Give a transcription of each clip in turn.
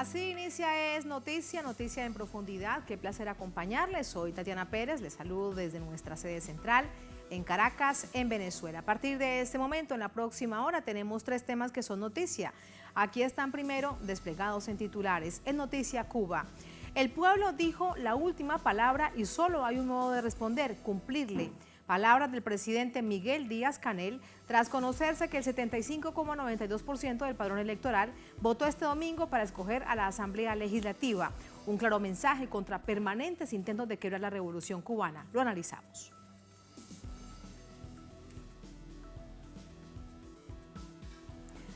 Así inicia Es Noticia, noticia en profundidad. Qué placer acompañarles. Soy Tatiana Pérez, les saludo desde nuestra sede central en Caracas, en Venezuela. A partir de este momento, en la próxima hora, tenemos 3 temas que son noticia. Aquí están primero desplegados en titulares. En Noticia Cuba. El pueblo dijo la última palabra y solo hay un modo de responder, cumplirle. Palabras del presidente Miguel Díaz-Canel tras conocerse que el 75,92% del padrón electoral votó este domingo para escoger a la Asamblea Legislativa. Un claro mensaje contra permanentes intentos de quebrar la revolución cubana. Lo analizamos.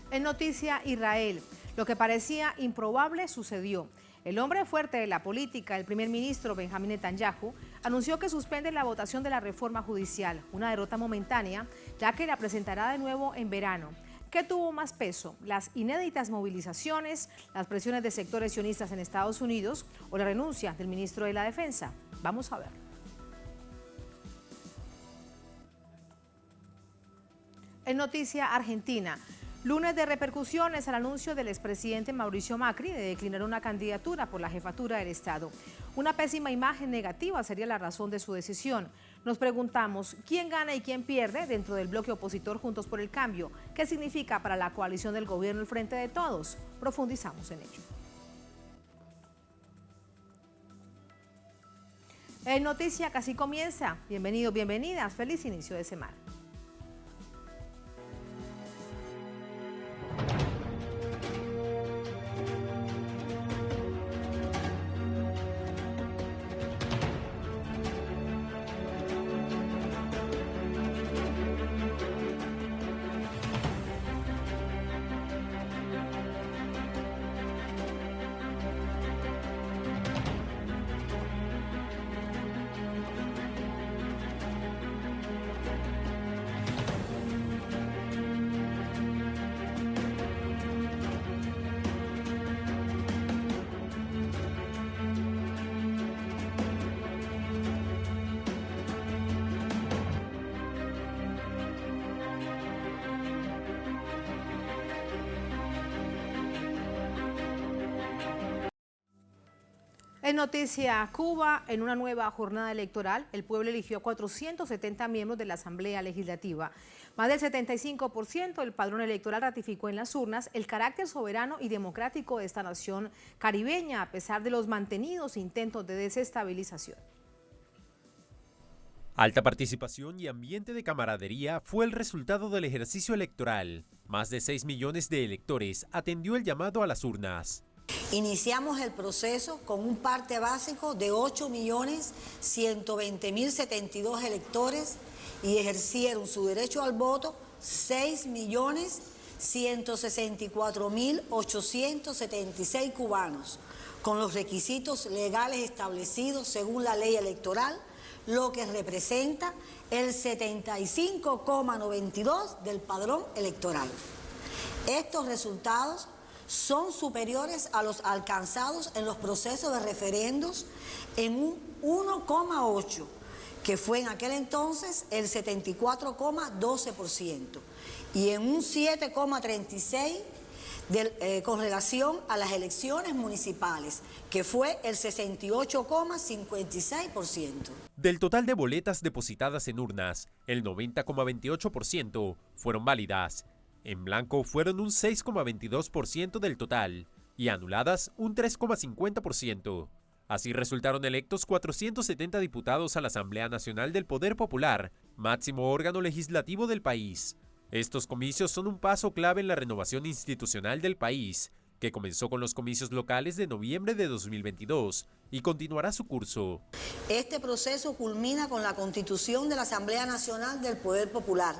En Noticia Israel, lo que parecía improbable sucedió. El hombre fuerte de la política, el primer ministro Benjamín Netanyahu, anunció que suspende la votación de la reforma judicial, una derrota momentánea, ya que la presentará de nuevo en verano. ¿Qué tuvo más peso? ¿Las inéditas movilizaciones, las presiones de sectores sionistas en Estados Unidos o la renuncia del ministro de la Defensa? Vamos a ver. En Noticia Argentina. Lunes de repercusiones al anuncio del expresidente Mauricio Macri de declinar una candidatura por la jefatura del Estado. Una pésima imagen negativa sería la razón de su decisión. Nos preguntamos, ¿quién gana y quién pierde dentro del bloque opositor Juntos por el Cambio? ¿Qué significa para la coalición del gobierno el Frente de Todos? Profundizamos en ello. En Noticia Casi comienza. Bienvenidos, bienvenidas. Feliz inicio de semana. En Noticia Cuba, en una nueva jornada electoral, el pueblo eligió a 470 miembros de la Asamblea Legislativa. Más del 75% del padrón electoral ratificó en las urnas el carácter soberano y democrático de esta nación caribeña, a pesar de los mantenidos intentos de desestabilización. Alta participación y ambiente de camaradería fue el resultado del ejercicio electoral. Más de 6 millones de electores atendió el llamado a las urnas. Iniciamos el proceso con un parte básico de 8.120.072 electores y ejercieron su derecho al voto 6.164.876 cubanos, con los requisitos legales establecidos según la ley electoral, lo que representa el 75,92% del padrón electoral. Estos resultados son superiores a los alcanzados en los procesos de referendos en un 1,8%, que fue en aquel entonces el 74,12%, y en un 7,36% con relación a las elecciones municipales, que fue el 68,56%. Del total de boletas depositadas en urnas, el 90,28% fueron válidas. En blanco fueron un 6,22% del total y anuladas un 3,50%. Así resultaron electos 470 diputados a la Asamblea Nacional del Poder Popular, máximo órgano legislativo del país. Estos comicios son un paso clave en la renovación institucional del país, que comenzó con los comicios locales de noviembre de 2022 y continuará su curso. Este proceso culmina con la constitución de la Asamblea Nacional del Poder Popular,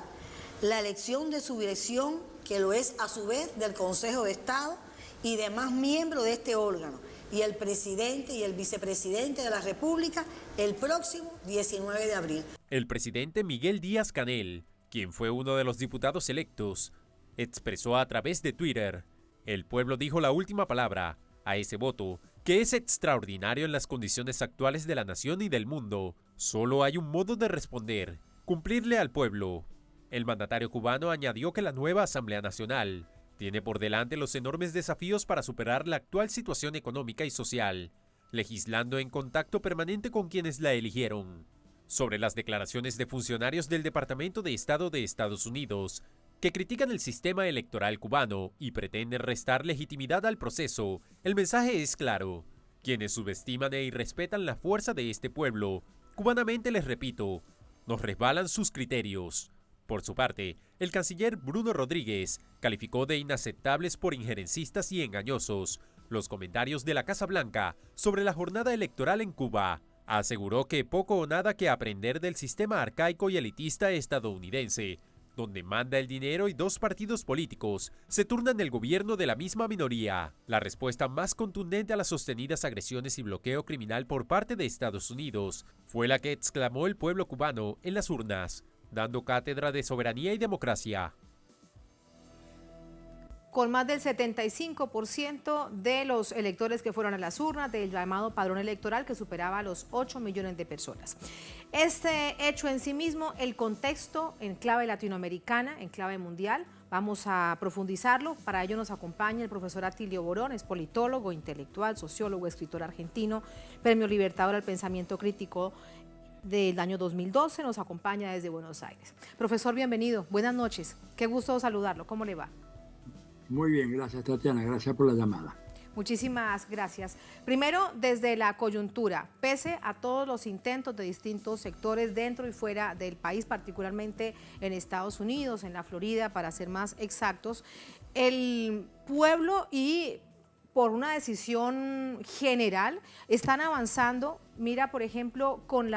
la elección de su dirección, que lo es a su vez del Consejo de Estado y demás miembros de este órgano, y el presidente y el vicepresidente de la República el próximo 19 de abril. El presidente Miguel Díaz-Canel, quien fue uno de los diputados electos, expresó a través de Twitter: el pueblo dijo la última palabra a ese voto, que es extraordinario en las condiciones actuales de la nación y del mundo. Solo hay un modo de responder: cumplirle al pueblo. El mandatario cubano añadió que la nueva Asamblea Nacional tiene por delante los enormes desafíos para superar la actual situación económica y social, legislando en contacto permanente con quienes la eligieron. Sobre las declaraciones de funcionarios del Departamento de Estado de Estados Unidos, que critican el sistema electoral cubano y pretenden restar legitimidad al proceso, el mensaje es claro. Quienes subestiman e irrespetan la fuerza de este pueblo, cubanamente les repito, nos resbalan sus criterios. Por su parte, el canciller Bruno Rodríguez calificó de inaceptables por injerencistas y engañosos los comentarios de la Casa Blanca sobre la jornada electoral en Cuba. Aseguró que poco o nada que aprender del sistema arcaico y elitista estadounidense, donde manda el dinero y dos partidos políticos se turnan el gobierno de la misma minoría. La respuesta más contundente a las sostenidas agresiones y bloqueo criminal por parte de Estados Unidos fue la que exclamó el pueblo cubano en las urnas, dando cátedra de soberanía y democracia. Con más del 75% de los electores que fueron a las urnas del llamado padrón electoral, que superaba los 8 millones de personas. Este hecho en sí mismo, el contexto en clave latinoamericana, en clave mundial, vamos a profundizarlo. Para ello nos acompaña el profesor Atilio Borón, es politólogo, intelectual, sociólogo, escritor argentino, Premio Libertador al Pensamiento Crítico del año 2012, nos acompaña desde Buenos Aires. Profesor, bienvenido, buenas noches, qué gusto saludarlo, ¿cómo le va? Muy bien, gracias Tatiana, gracias por la llamada. Muchísimas gracias. Primero, desde la coyuntura, pese a todos los intentos de distintos sectores dentro y fuera del país, particularmente en Estados Unidos, en la Florida, para ser más exactos, el pueblo y por una decisión general están avanzando. Mira, por ejemplo, con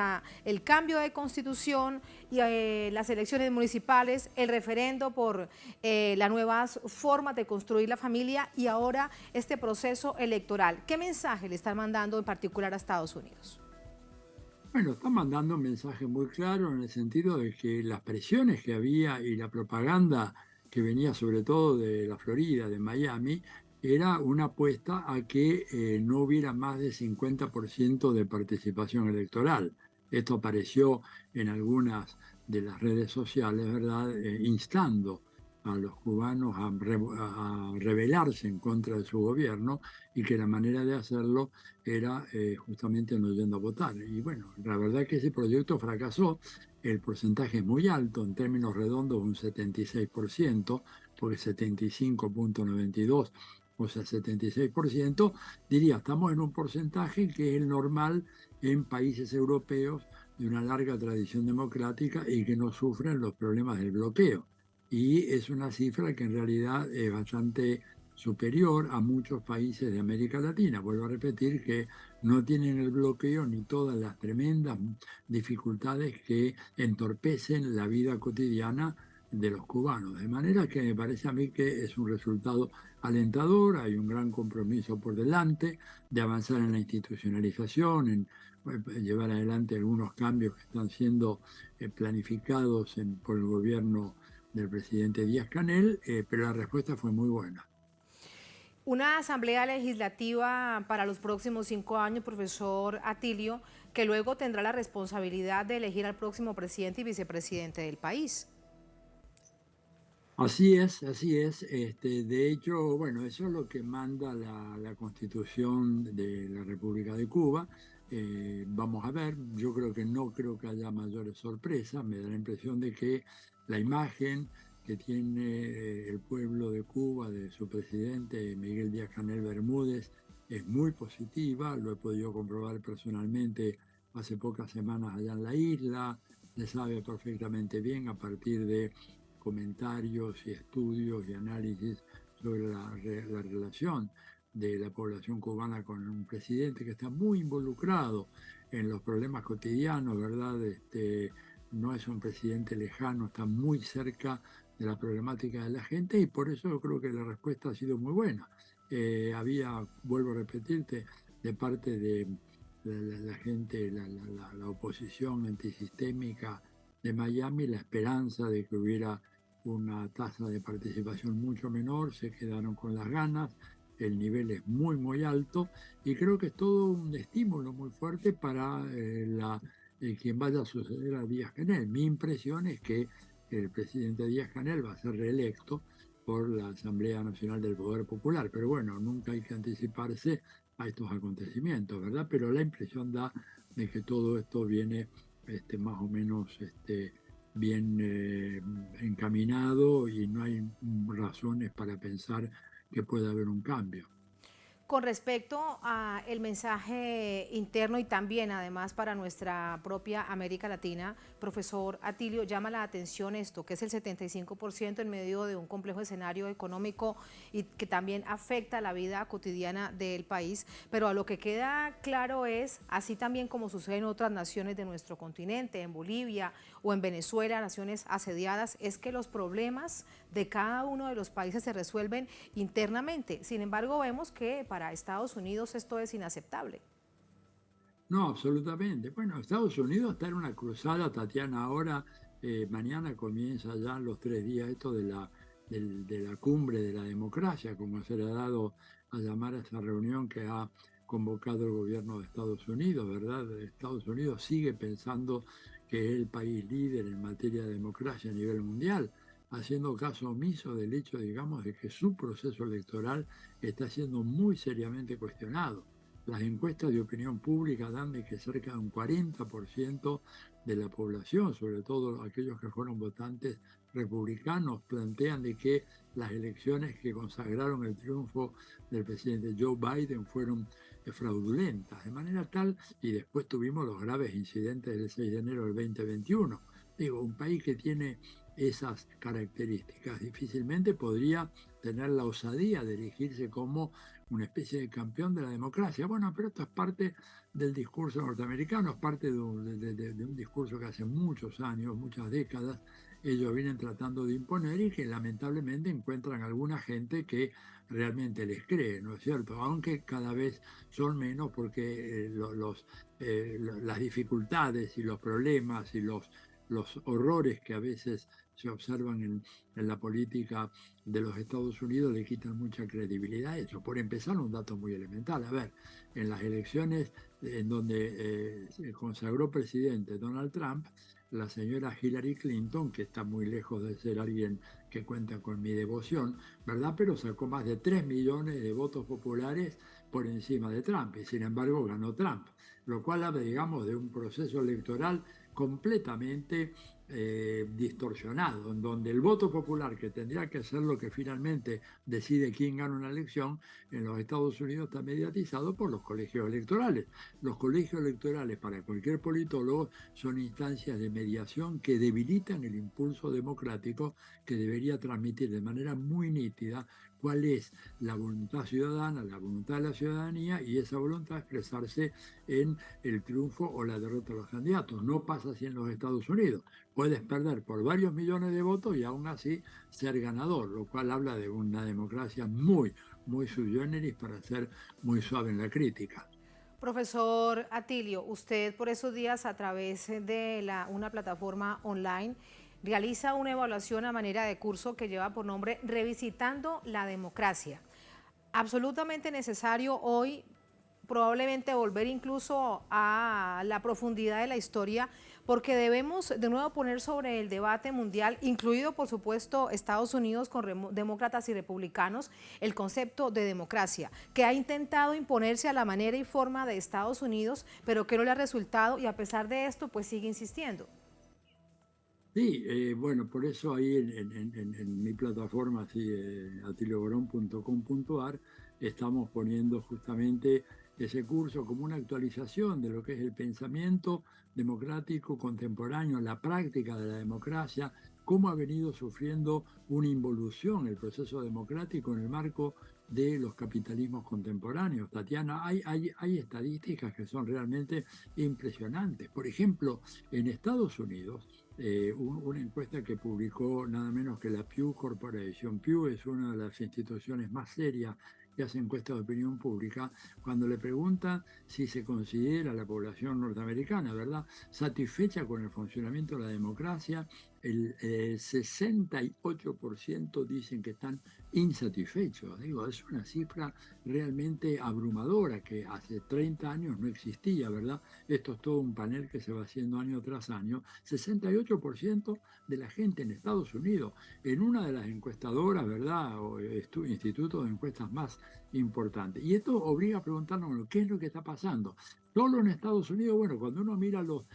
el cambio de constitución y las elecciones municipales, el referendo por las nuevas formas de construir la familia y ahora este proceso electoral. ¿Qué mensaje le están mandando en particular a Estados Unidos? Bueno, están mandando un mensaje muy claro en el sentido de que las presiones que había y la propaganda que venía sobre todo de la Florida, de Miami, era una apuesta a que no hubiera más de 50% de participación electoral. Esto apareció en algunas de las redes sociales, ¿verdad? Instando a los cubanos a rebelarse en contra de su gobierno y que la manera de hacerlo era justamente no yendo a votar. Y bueno, la verdad es que ese proyecto fracasó. El porcentaje es muy alto, en términos redondos un 76%, porque 75.92%. O sea, 76%, diría, estamos en un porcentaje que es el normal en países europeos de una larga tradición democrática y que no sufren los problemas del bloqueo. Y es una cifra que en realidad es bastante superior a muchos países de América Latina. Vuelvo a repetir que no tienen el bloqueo ni todas las tremendas dificultades que entorpecen la vida cotidiana de los cubanos. De manera que me parece a mí que es un resultado alentador, hay un gran compromiso por delante de avanzar en la institucionalización, en llevar adelante algunos cambios que están siendo planificados por el gobierno del presidente Díaz-Canel, pero la respuesta fue muy buena. Una asamblea legislativa para los próximos 5 años, profesor Atilio, que luego tendrá la responsabilidad de elegir al próximo presidente y vicepresidente del país. Así es, así es. De hecho, bueno, eso es lo que manda la Constitución de la República de Cuba. Vamos a ver, yo creo que haya mayores sorpresas. Me da la impresión de que la imagen que tiene el pueblo de Cuba, de su presidente Miguel Díaz-Canel Bermúdez, es muy positiva. Lo he podido comprobar personalmente hace pocas semanas allá en la isla. Se sabe perfectamente bien a partir de comentarios y estudios y análisis sobre la relación de la población cubana con un presidente que está muy involucrado en los problemas cotidianos, ¿verdad? No es un presidente lejano, está muy cerca de la problemática de la gente y por eso yo creo que la respuesta ha sido muy buena. Había, vuelvo a repetirte, de parte de la gente, la oposición antisistémica de Miami, la esperanza de que hubiera una tasa de participación mucho menor, se quedaron con las ganas, el nivel es muy, muy alto y creo que es todo un estímulo muy fuerte para quien vaya a suceder a Díaz-Canel. Mi impresión es que el presidente Díaz-Canel va a ser reelecto por la Asamblea Nacional del Poder Popular. Pero bueno, nunca hay que anticiparse a estos acontecimientos, ¿verdad? Pero la impresión da de que todo esto viene más o menos bien encaminado y no hay razones para pensar que pueda haber un cambio. Con respecto a el mensaje interno y también además para nuestra propia América Latina, profesor Atilio, llama la atención esto, que es el 75% en medio de un complejo escenario económico y que también afecta la vida cotidiana del país, pero a lo que queda claro es, así también como sucede en otras naciones de nuestro continente, en Bolivia o en Venezuela, naciones asediadas, es que los problemas de cada uno de los países se resuelven internamente. Sin embargo, vemos que para Estados Unidos esto es inaceptable. No, absolutamente. Bueno, Estados Unidos está en una cruzada, Tatiana, ahora, mañana comienza ya los 3 días esto de la cumbre de la democracia, como se le ha dado a llamar a esa reunión que ha convocado el gobierno de Estados Unidos, ¿verdad? Estados Unidos sigue pensando que es el país líder en materia de democracia a nivel mundial, haciendo caso omiso del hecho, digamos, de que su proceso electoral está siendo muy seriamente cuestionado. Las encuestas de opinión pública dan de que cerca de un 40% de la población, sobre todo aquellos que fueron votantes republicanos, plantean de que las elecciones que consagraron el triunfo del presidente Joe Biden fueron fraudulentas, de manera tal, y después tuvimos los graves incidentes del 6 de enero del 2021. Digo, un país que tiene esas características difícilmente podría tener la osadía de erigirse como una especie de campeón de la democracia. Bueno, pero esto es parte del discurso norteamericano, es parte de un discurso que hace muchos años, muchas décadas, ellos vienen tratando de imponer y que lamentablemente encuentran alguna gente que realmente les cree, ¿no es cierto? Aunque cada vez son menos porque las dificultades y los problemas y los horrores que a veces se observan en la política de los Estados Unidos le quitan mucha credibilidad a eso. Por empezar, un dato muy elemental. A ver, en las elecciones en donde se consagró presidente Donald Trump, la señora Hillary Clinton, que está muy lejos de ser alguien que cuenta con mi devoción, ¿verdad? Pero sacó más de 3 millones de votos populares por encima de Trump y sin embargo ganó Trump, lo cual habla, digamos, de un proceso electoral completamente distorsionado, en donde el voto popular, que tendría que ser lo que finalmente decide quién gana una elección, en los Estados Unidos está mediatizado por los colegios electorales. Los colegios electorales para cualquier politólogo son instancias de mediación que debilitan el impulso democrático que debería transmitir de manera muy nítida cuál es la voluntad ciudadana, la voluntad de la ciudadanía y esa voluntad expresarse en el triunfo o la derrota de los candidatos. No pasa así en los Estados Unidos. Puedes perder por varios millones de votos y aún así ser ganador, lo cual habla de una democracia muy, muy sui generis para ser muy suave en la crítica. Profesor Atilio, usted por esos días a través de una plataforma online realiza una evaluación a manera de curso que lleva por nombre Revisitando la Democracia. Absolutamente necesario hoy probablemente volver incluso a la profundidad de la historia, porque debemos de nuevo poner sobre el debate mundial, incluido por supuesto Estados Unidos con demócratas y republicanos, el concepto de democracia, que ha intentado imponerse a la manera y forma de Estados Unidos, pero que no le ha resultado y a pesar de esto pues sigue insistiendo. Sí, bueno, por eso ahí en mi plataforma, atilioborón.com.ar, estamos poniendo justamente ese curso como una actualización de lo que es el pensamiento democrático contemporáneo, la práctica de la democracia, cómo ha venido sufriendo una involución el proceso democrático en el marco de los capitalismos contemporáneos. Tatiana, hay estadísticas que son realmente impresionantes. Por ejemplo, en Estados Unidos, una encuesta que publicó nada menos que la Pew Corporation. Pew es una de las instituciones más serias que hace encuestas de opinión pública, cuando le preguntan si se considera la población norteamericana, ¿verdad?, satisfecha con el funcionamiento de la democracia, el 68% dicen que están insatisfechos. Digo, es una cifra realmente abrumadora que hace 30 años no existía, ¿verdad? Esto es todo un panel que se va haciendo año tras año. 68% de la gente en Estados Unidos, en una de las encuestadoras, ¿verdad? O institutos de encuestas más importantes. Y esto obliga a preguntarnos, bueno, ¿qué es lo que está pasando? Solo en Estados Unidos, bueno, cuando uno mira los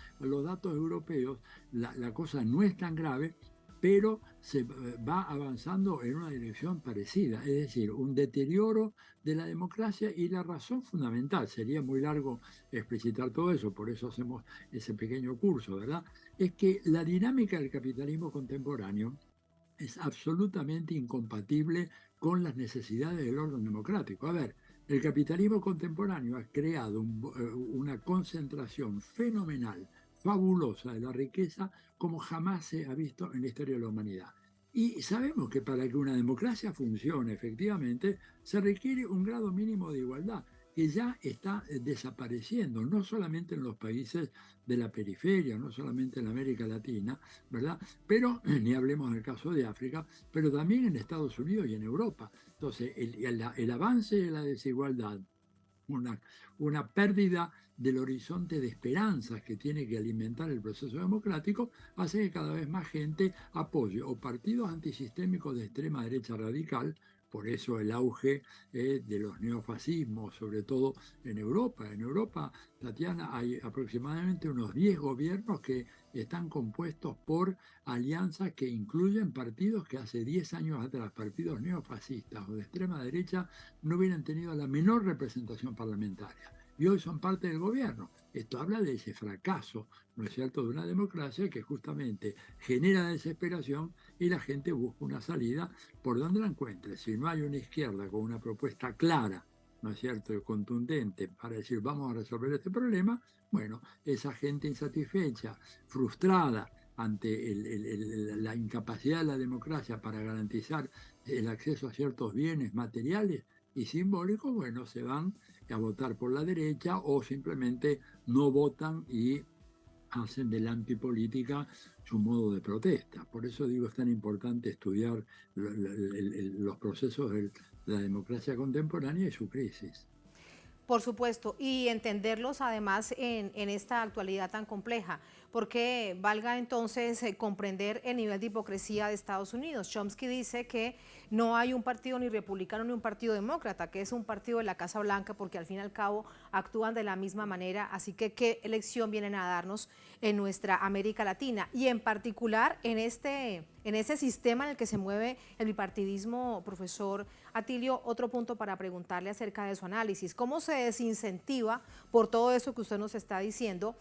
datos europeos, la cosa no es tan grave, pero se va avanzando en una dirección parecida, es decir, un deterioro de la democracia, y la razón fundamental, sería muy largo explicitar todo eso, por eso hacemos ese pequeño curso, ¿verdad? Es que la dinámica del capitalismo contemporáneo es absolutamente incompatible con las necesidades del orden democrático. A ver, el capitalismo contemporáneo ha creado una concentración fenomenal, fabulosa de la riqueza como jamás se ha visto en la historia de la humanidad. Y sabemos que para que una democracia funcione efectivamente se requiere un grado mínimo de igualdad que ya está desapareciendo, no solamente en los países de la periferia, no solamente en América Latina, ¿verdad? Pero, ni hablemos del caso de África, pero también en Estados Unidos y en Europa. Entonces, el avance de la desigualdad, una pérdida del horizonte de esperanzas que tiene que alimentar el proceso democrático, hace que cada vez más gente apoye o partidos antisistémicos de extrema derecha radical. Por eso el auge de los neofascismos, sobre todo en Europa. En Europa, Tatiana, hay aproximadamente unos 10 gobiernos que están compuestos por alianzas que incluyen partidos que hace 10 años atrás, partidos neofascistas o de extrema derecha, no hubieran tenido la menor representación parlamentaria. Y hoy son parte del gobierno. Esto habla de ese fracaso, ¿no es cierto?, de una democracia que justamente genera desesperación y la gente busca una salida por donde la encuentre. Si no hay una izquierda con una propuesta clara, ¿no es cierto?, y contundente para decir vamos a resolver este problema, bueno, esa gente insatisfecha, frustrada ante la incapacidad de la democracia para garantizar el acceso a ciertos bienes materiales y simbólicos, bueno, se van a votar por la derecha o simplemente no votan y hacen de la antipolítica su modo de protesta. Por eso digo, es tan importante estudiar los procesos de la democracia contemporánea y su crisis. Por supuesto, y entenderlos además en esta actualidad tan compleja, porque valga entonces comprender el nivel de hipocresía de Estados Unidos. Chomsky dice que no hay un partido ni republicano ni un partido demócrata, que es un partido de la Casa Blanca, porque al fin y al cabo actúan de la misma manera, así que qué elección vienen a darnos en nuestra América Latina, y en particular en ese sistema en el que se mueve el bipartidismo. Profesor Atilio, otro punto para preguntarle acerca de su análisis. ¿Cómo se desincentiva, por todo eso que usted nos está diciendo,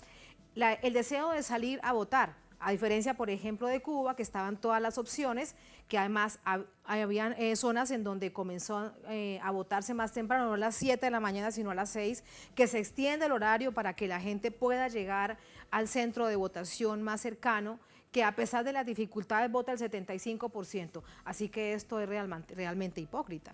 el deseo de salir a votar? A diferencia, por ejemplo, de Cuba, que estaban todas las opciones, que además habían zonas en donde comenzó a votarse más temprano, no a las 7 de la mañana, sino a las 6, que se extiende el horario para que la gente pueda llegar al centro de votación más cercano, que a pesar de las dificultades vota el 75%. Así que esto es realmente hipócrita.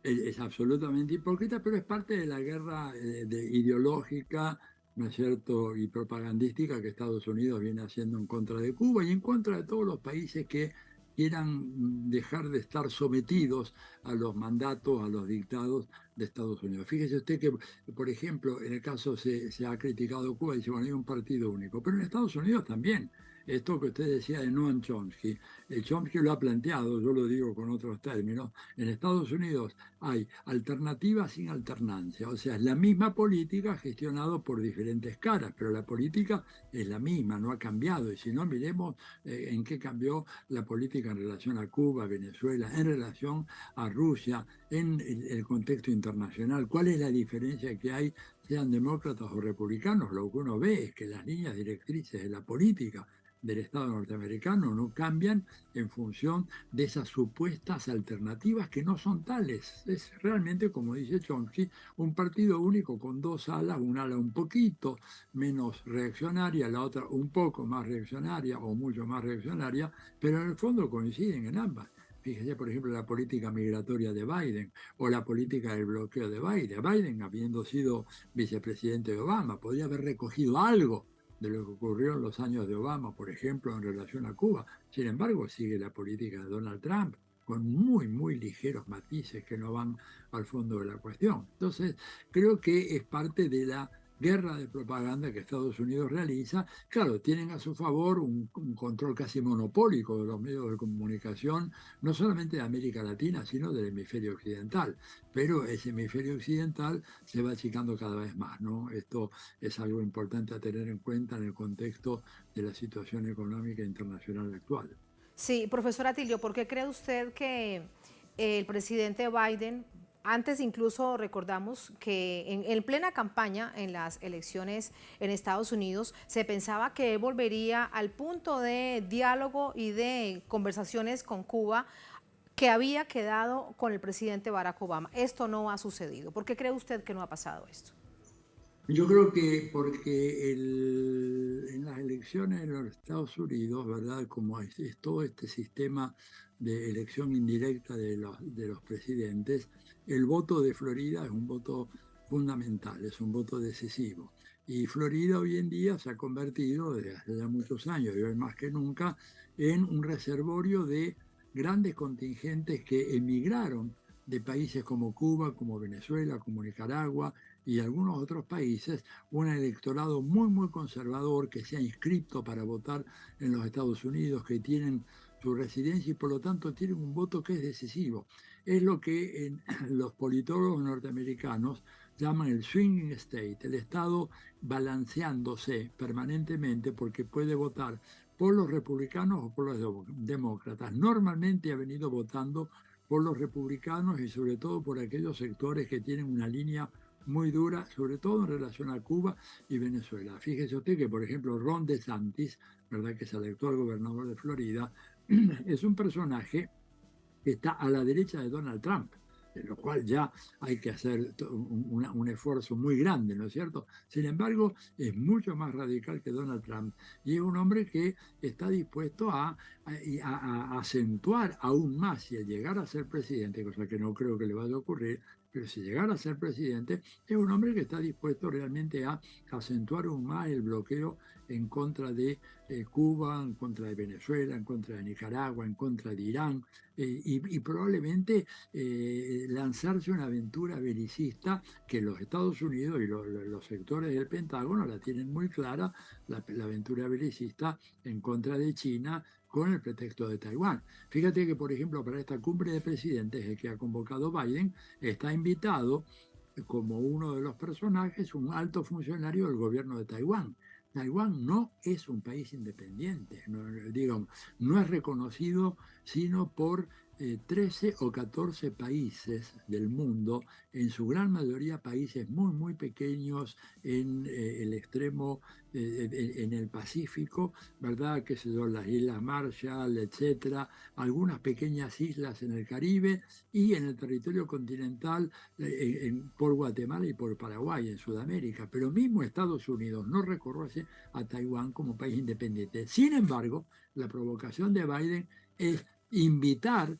Es absolutamente hipócrita, pero es parte de la guerra ideológica, ¿no es cierto?, y propagandística que Estados Unidos viene haciendo en contra de Cuba y en contra de todos los países que quieran dejar de estar sometidos a los mandatos, a los dictados de Estados Unidos. Fíjese usted que, por ejemplo, en el caso se ha criticado Cuba y dice, bueno, hay un partido único, pero en Estados Unidos también. Esto que usted decía de Noam Chomsky, Chomsky lo ha planteado, yo lo digo con otros términos, en Estados Unidos hay alternativas sin alternancia, o sea, es la misma política gestionada por diferentes caras, pero la política es la misma, no ha cambiado, y si no, miremos en qué cambió la política en relación a Cuba, Venezuela, en relación a Rusia, en el contexto internacional, cuál es la diferencia que hay, sean demócratas o republicanos. Lo que uno ve es que las líneas directrices de la política del Estado norteamericano no cambian en función de esas supuestas alternativas que no son tales. Es realmente, como dice Chomsky, un partido único con dos alas, una ala un poquito menos reaccionaria, la otra un poco más reaccionaria o mucho más reaccionaria, pero en el fondo coinciden en ambas. Fíjese, por ejemplo, la política migratoria de Biden o la política del bloqueo de Biden. Biden, habiendo sido vicepresidente de Obama, podría haber recogido algo de lo que ocurrió en los años de Obama, por ejemplo, en relación a Cuba. Sin embargo, sigue la política de Donald Trump, con muy, muy ligeros matices que no van al fondo de la cuestión. Entonces, creo que es parte de la guerra de propaganda que Estados Unidos realiza. Claro, tienen a su favor un control casi monopólico de los medios de comunicación, no solamente de América Latina, sino del hemisferio occidental. Pero ese hemisferio occidental se va achicando cada vez más, ¿no? Esto es algo importante a tener en cuenta en el contexto de la situación económica internacional actual. Sí, profesor Atilio, ¿por qué cree usted que el presidente Biden, antes incluso recordamos que en plena campaña en las elecciones en Estados Unidos, se pensaba que él volvería al punto de diálogo y de conversaciones con Cuba que había quedado con el presidente Barack Obama? Esto no ha sucedido. ¿Por qué cree usted que no ha pasado esto? Yo creo que porque en las elecciones en los Estados Unidos, ¿verdad? Como es todo este sistema de elección indirecta de los presidentes, el voto de Florida es un voto fundamental, es un voto decisivo. Y Florida hoy en día se ha convertido, desde hace ya muchos años y hoy más que nunca, en un reservorio de grandes contingentes que emigraron de países como Cuba, como Venezuela, como Nicaragua, y algunos otros países, un electorado muy, muy conservador que se ha inscrito para votar en los Estados Unidos, que tienen su residencia y por lo tanto tienen un voto que es decisivo. Es lo que los politólogos norteamericanos llaman el swinging state, el estado balanceándose permanentemente porque puede votar por los republicanos o por los demócratas. Normalmente ha venido votando por los republicanos y sobre todo por aquellos sectores que tienen una línea muy dura, sobre todo en relación a Cuba y Venezuela. Fíjese usted que, por ejemplo, Ron DeSantis, ¿verdad?, que es el actual gobernador de Florida, es un personaje que está a la derecha de Donald Trump, de lo cual ya hay que hacer un esfuerzo muy grande, ¿no es cierto? Sin embargo, es mucho más radical que Donald Trump y es un hombre que está dispuesto a acentuar aún más y a llegar a ser presidente, cosa que no creo que le vaya a ocurrir, pero si llegara a ser presidente, es un hombre que está dispuesto realmente a acentuar aún más el bloqueo en contra de Cuba, en contra de Venezuela, en contra de Nicaragua, en contra de Irán, y probablemente lanzarse una aventura belicista que los Estados Unidos y los sectores del Pentágono la tienen muy clara, la aventura belicista en contra de China con el pretexto de Taiwán. Fíjate que, por ejemplo, para esta cumbre de presidentes que ha convocado Biden, está invitado como uno de los personajes un alto funcionario del gobierno de Taiwán. Taiwán no es un país independiente, digamos, no es reconocido sino por 13 o 14 países del mundo, en su gran mayoría países muy, muy pequeños en el extremo, en el Pacífico, ¿verdad? Que se son las Islas Marshall, etcétera, algunas pequeñas islas en el Caribe y en el territorio continental por Guatemala y por Paraguay, en Sudamérica. Pero mismo Estados Unidos no reconoce a Taiwán como país independiente. Sin embargo, la provocación de Biden es invitar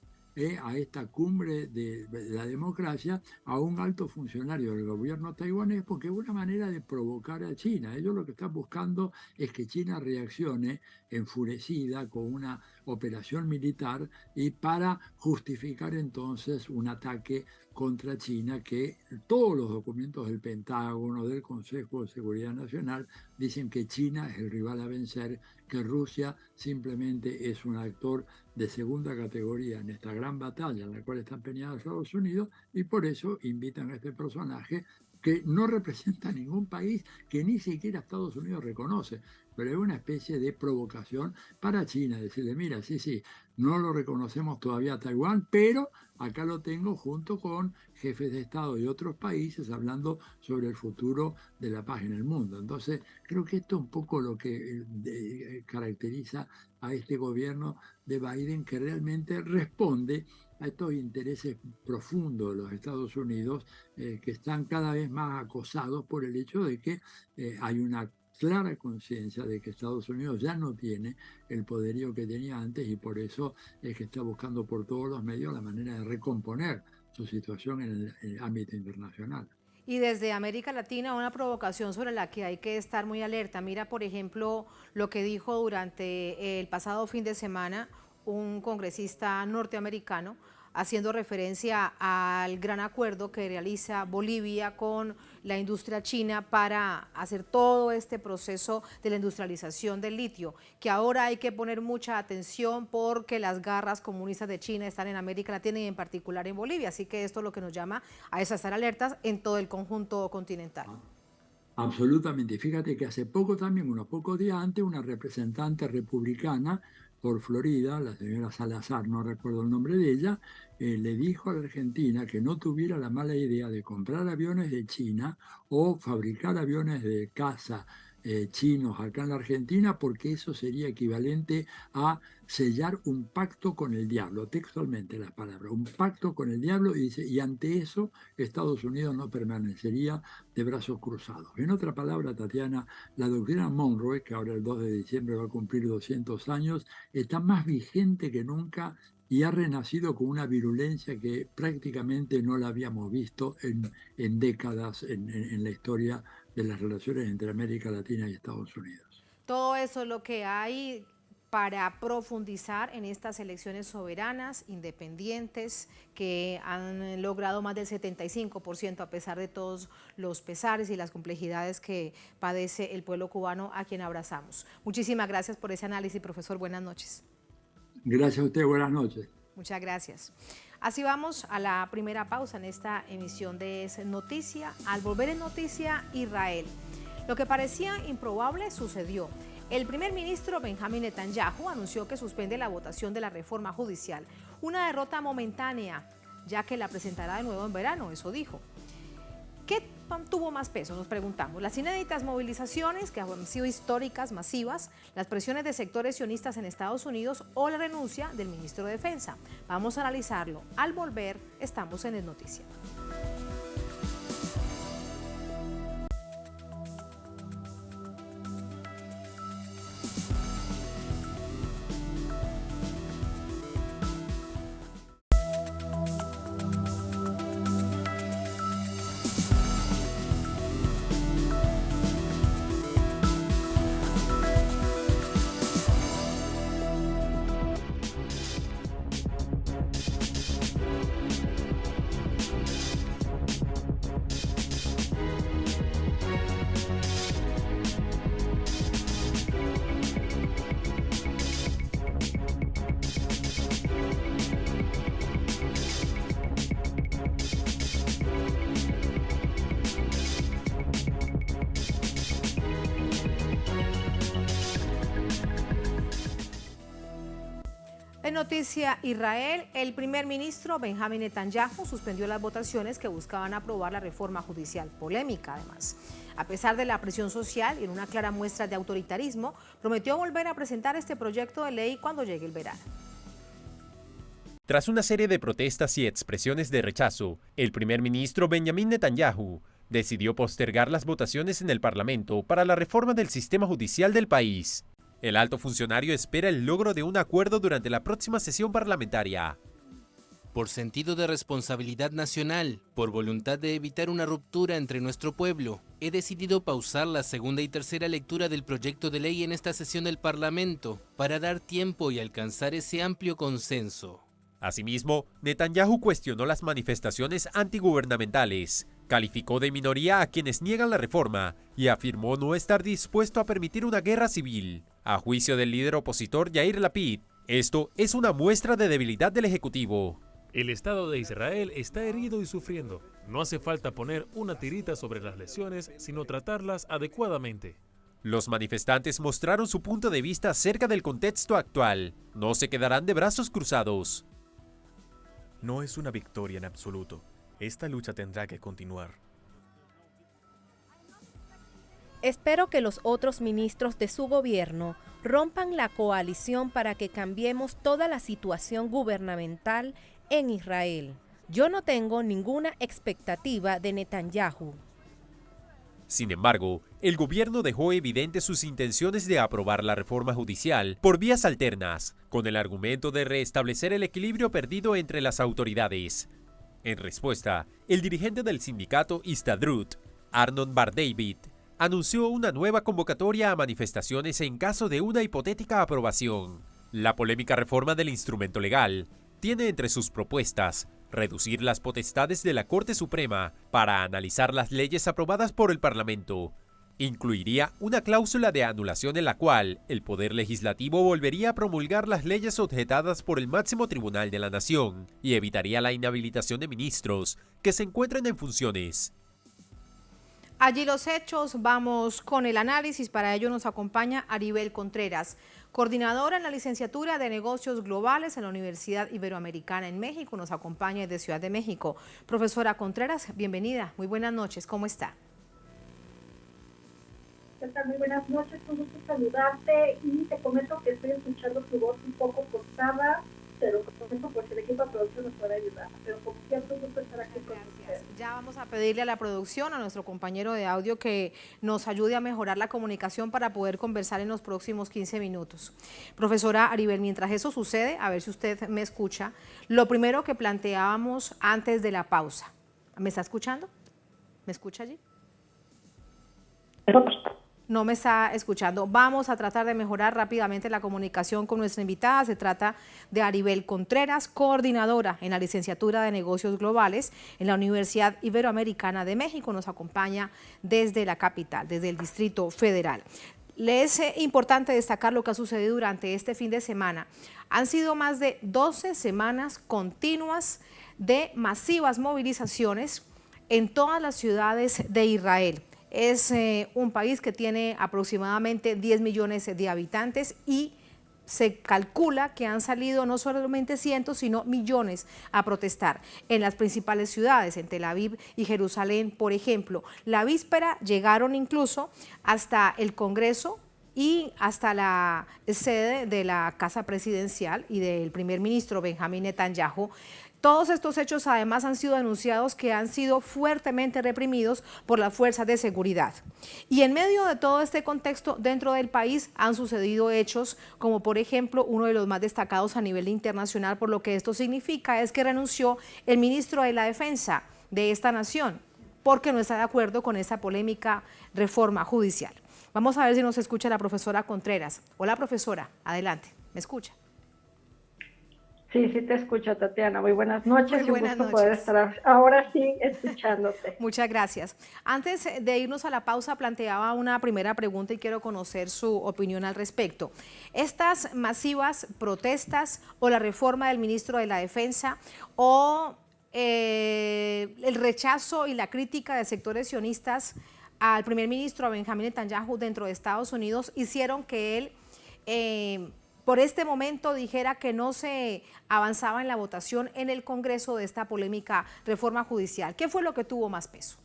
a esta cumbre de la democracia a un alto funcionario del gobierno taiwanés porque es una manera de provocar a China. Ellos lo que están buscando es que China reaccione enfurecida con una operación militar y para justificar entonces un ataque contra China que todos los documentos del Pentágono, del Consejo de Seguridad Nacional, dicen que China es el rival a vencer, que Rusia simplemente es un actor de segunda categoría en esta gran batalla en la cual están empeñados Estados Unidos y por eso invitan a este personaje que no representa ningún país que ni siquiera Estados Unidos reconoce, pero es una especie de provocación para China, decirle, mira, sí, sí, no lo reconocemos todavía a Taiwán, pero acá lo tengo junto con jefes de Estado de otros países hablando sobre el futuro de la paz en el mundo. Entonces, creo que esto es un poco lo que caracteriza a este gobierno de Biden, que realmente responde a estos intereses profundos de los Estados Unidos, que están cada vez más acosados por el hecho de que hay una clara conciencia de que Estados Unidos ya no tiene el poderío que tenía antes y por eso es que está buscando por todos los medios la manera de recomponer su situación en el ámbito internacional. Y desde América Latina, una provocación sobre la que hay que estar muy alerta. Mira, por ejemplo, lo que dijo durante el pasado fin de semana un congresista norteamericano, haciendo referencia al gran acuerdo que realiza Bolivia con la industria china para hacer todo este proceso de la industrialización del litio, que ahora hay que poner mucha atención porque las garras comunistas de China están en América Latina y en particular en Bolivia, así que esto es lo que nos llama a estar alertas en todo el conjunto continental. Absolutamente. Fíjate que hace poco también, unos pocos días antes, una representante republicana por Florida, la señora Salazar, no recuerdo el nombre de ella, le dijo a la Argentina que no tuviera la mala idea de comprar aviones de China o fabricar aviones de caza chinos acá en la Argentina, porque eso sería equivalente a sellar un pacto con el diablo, textualmente las palabras, un pacto con el diablo, y dice, y ante eso Estados Unidos no permanecería de brazos cruzados. En otra palabra, Tatiana, la doctrina Monroe, que ahora el 2 de diciembre va a cumplir 200 años, está más vigente que nunca y ha renacido con una virulencia que prácticamente no la habíamos visto en décadas en la historia de las relaciones entre América Latina y Estados Unidos. Todo eso es lo que hay para profundizar en estas elecciones soberanas, independientes, que han logrado más del 75% a pesar de todos los pesares y las complejidades que padece el pueblo cubano, a quien abrazamos. Muchísimas gracias por ese análisis, profesor. Buenas noches. Gracias a usted, buenas noches. Muchas gracias. Así vamos a la primera pausa en esta emisión de Es Noticia. Al volver en Noticia, Israel. Lo que parecía improbable sucedió. El primer ministro Benjamín Netanyahu anunció que suspende la votación de la reforma judicial. Una derrota momentánea, ya que la presentará de nuevo en verano, eso dijo. ¿Qué tuvo más peso? Nos preguntamos. Las inéditas movilizaciones, que han sido históricas, masivas, las presiones de sectores sionistas en Estados Unidos o la renuncia del ministro de Defensa. Vamos a analizarlo. Al volver, estamos en Es Noticia. En noticia Israel, el primer ministro Benjamín Netanyahu suspendió las votaciones que buscaban aprobar la reforma judicial, polémica además. A pesar de la presión social y en una clara muestra de autoritarismo, prometió volver a presentar este proyecto de ley cuando llegue el verano. Tras una serie de protestas y expresiones de rechazo, el primer ministro Benjamín Netanyahu decidió postergar las votaciones en el Parlamento para la reforma del sistema judicial del país. El alto funcionario espera el logro de un acuerdo durante la próxima sesión parlamentaria. Por sentido de responsabilidad nacional, por voluntad de evitar una ruptura entre nuestro pueblo, he decidido pausar la segunda y tercera lectura del proyecto de ley en esta sesión del Parlamento para dar tiempo y alcanzar ese amplio consenso. Asimismo, Netanyahu cuestionó las manifestaciones antigubernamentales, calificó de minoría a quienes niegan la reforma y afirmó no estar dispuesto a permitir una guerra civil. A juicio del líder opositor Yair Lapid, esto es una muestra de debilidad del Ejecutivo. El Estado de Israel está herido y sufriendo. No hace falta poner una tirita sobre las lesiones, sino tratarlas adecuadamente. Los manifestantes mostraron su punto de vista acerca del contexto actual. No se quedarán de brazos cruzados. No es una victoria en absoluto. Esta lucha tendrá que continuar. Espero que los otros ministros de su gobierno rompan la coalición para que cambiemos toda la situación gubernamental en Israel. Yo no tengo ninguna expectativa de Netanyahu. Sin embargo, el gobierno dejó evidentes sus intenciones de aprobar la reforma judicial por vías alternas, con el argumento de restablecer el equilibrio perdido entre las autoridades. En respuesta, el dirigente del sindicato Histadrut, Arnon Bar-David, anunció una nueva convocatoria a manifestaciones en caso de una hipotética aprobación. La polémica reforma del instrumento legal tiene entre sus propuestas reducir las potestades de la Corte Suprema para analizar las leyes aprobadas por el Parlamento. Incluiría una cláusula de anulación en la cual el Poder Legislativo volvería a promulgar las leyes objetadas por el máximo tribunal de la Nación y evitaría la inhabilitación de ministros que se encuentren en funciones. Allí los hechos, vamos con el análisis. Para ello nos acompaña Aribel Contreras, coordinadora en la licenciatura de Negocios Globales en la Universidad Iberoamericana en México. Nos acompaña desde Ciudad de México. Profesora Contreras, bienvenida. Muy buenas noches. ¿Cómo está? ¿Qué tal? Muy buenas noches. Un gusto saludarte y te comento que estoy escuchando tu voz un poco cortada, pero comento pues el equipo de producción nos puede ayudar. Pero como siempre, un gusto estar aquí con ustedes. Ya vamos a pedirle a la producción, a nuestro compañero de audio, que nos ayude a mejorar la comunicación para poder conversar en los próximos 15 minutos. Profesora Aribel, mientras eso sucede, a ver si usted me escucha, lo primero que planteábamos antes de la pausa. ¿Me está escuchando? ¿Me escucha allí? No me está escuchando. Vamos a tratar de mejorar rápidamente la comunicación con nuestra invitada. Se trata de Aribel Contreras, coordinadora en la licenciatura de Negocios Globales en la Universidad Iberoamericana de México. Nos acompaña desde la capital, desde el Distrito Federal. Le es importante destacar lo que ha sucedido durante este fin de semana. Han sido más de 12 semanas continuas de masivas movilizaciones en todas las ciudades de Israel. Es un país que tiene aproximadamente 10 millones de habitantes y se calcula que han salido no solamente cientos, sino millones a protestar en las principales ciudades, en Tel Aviv y Jerusalén, por ejemplo. La víspera llegaron incluso hasta el Congreso y hasta la sede de la Casa Presidencial y del primer ministro Benjamín Netanyahu. Todos estos hechos además han sido denunciados que han sido fuertemente reprimidos por las fuerzas de seguridad. Y en medio de todo este contexto, dentro del país han sucedido hechos como por ejemplo uno de los más destacados a nivel internacional, por lo que esto significa es que renunció el ministro de la Defensa de esta nación porque no está de acuerdo con esta polémica reforma judicial. Vamos a ver si nos escucha la profesora Contreras. Hola profesora, adelante, ¿me escucha? Sí, sí te escucho, Tatiana. Muy buenas noches. Muy buenas un gusto noches. poder estar ahora sí escuchándote. Muchas gracias. Antes de irnos a la pausa, planteaba una primera pregunta y quiero conocer su opinión al respecto. Estas masivas protestas o la reforma del ministro de la Defensa o el rechazo y la crítica de sectores sionistas al primer ministro, a Benjamín Netanyahu, dentro de Estados Unidos, hicieron que él por este momento dijera que no se avanzaba en la votación en el Congreso de esta polémica reforma judicial. ¿Qué fue lo que tuvo más peso?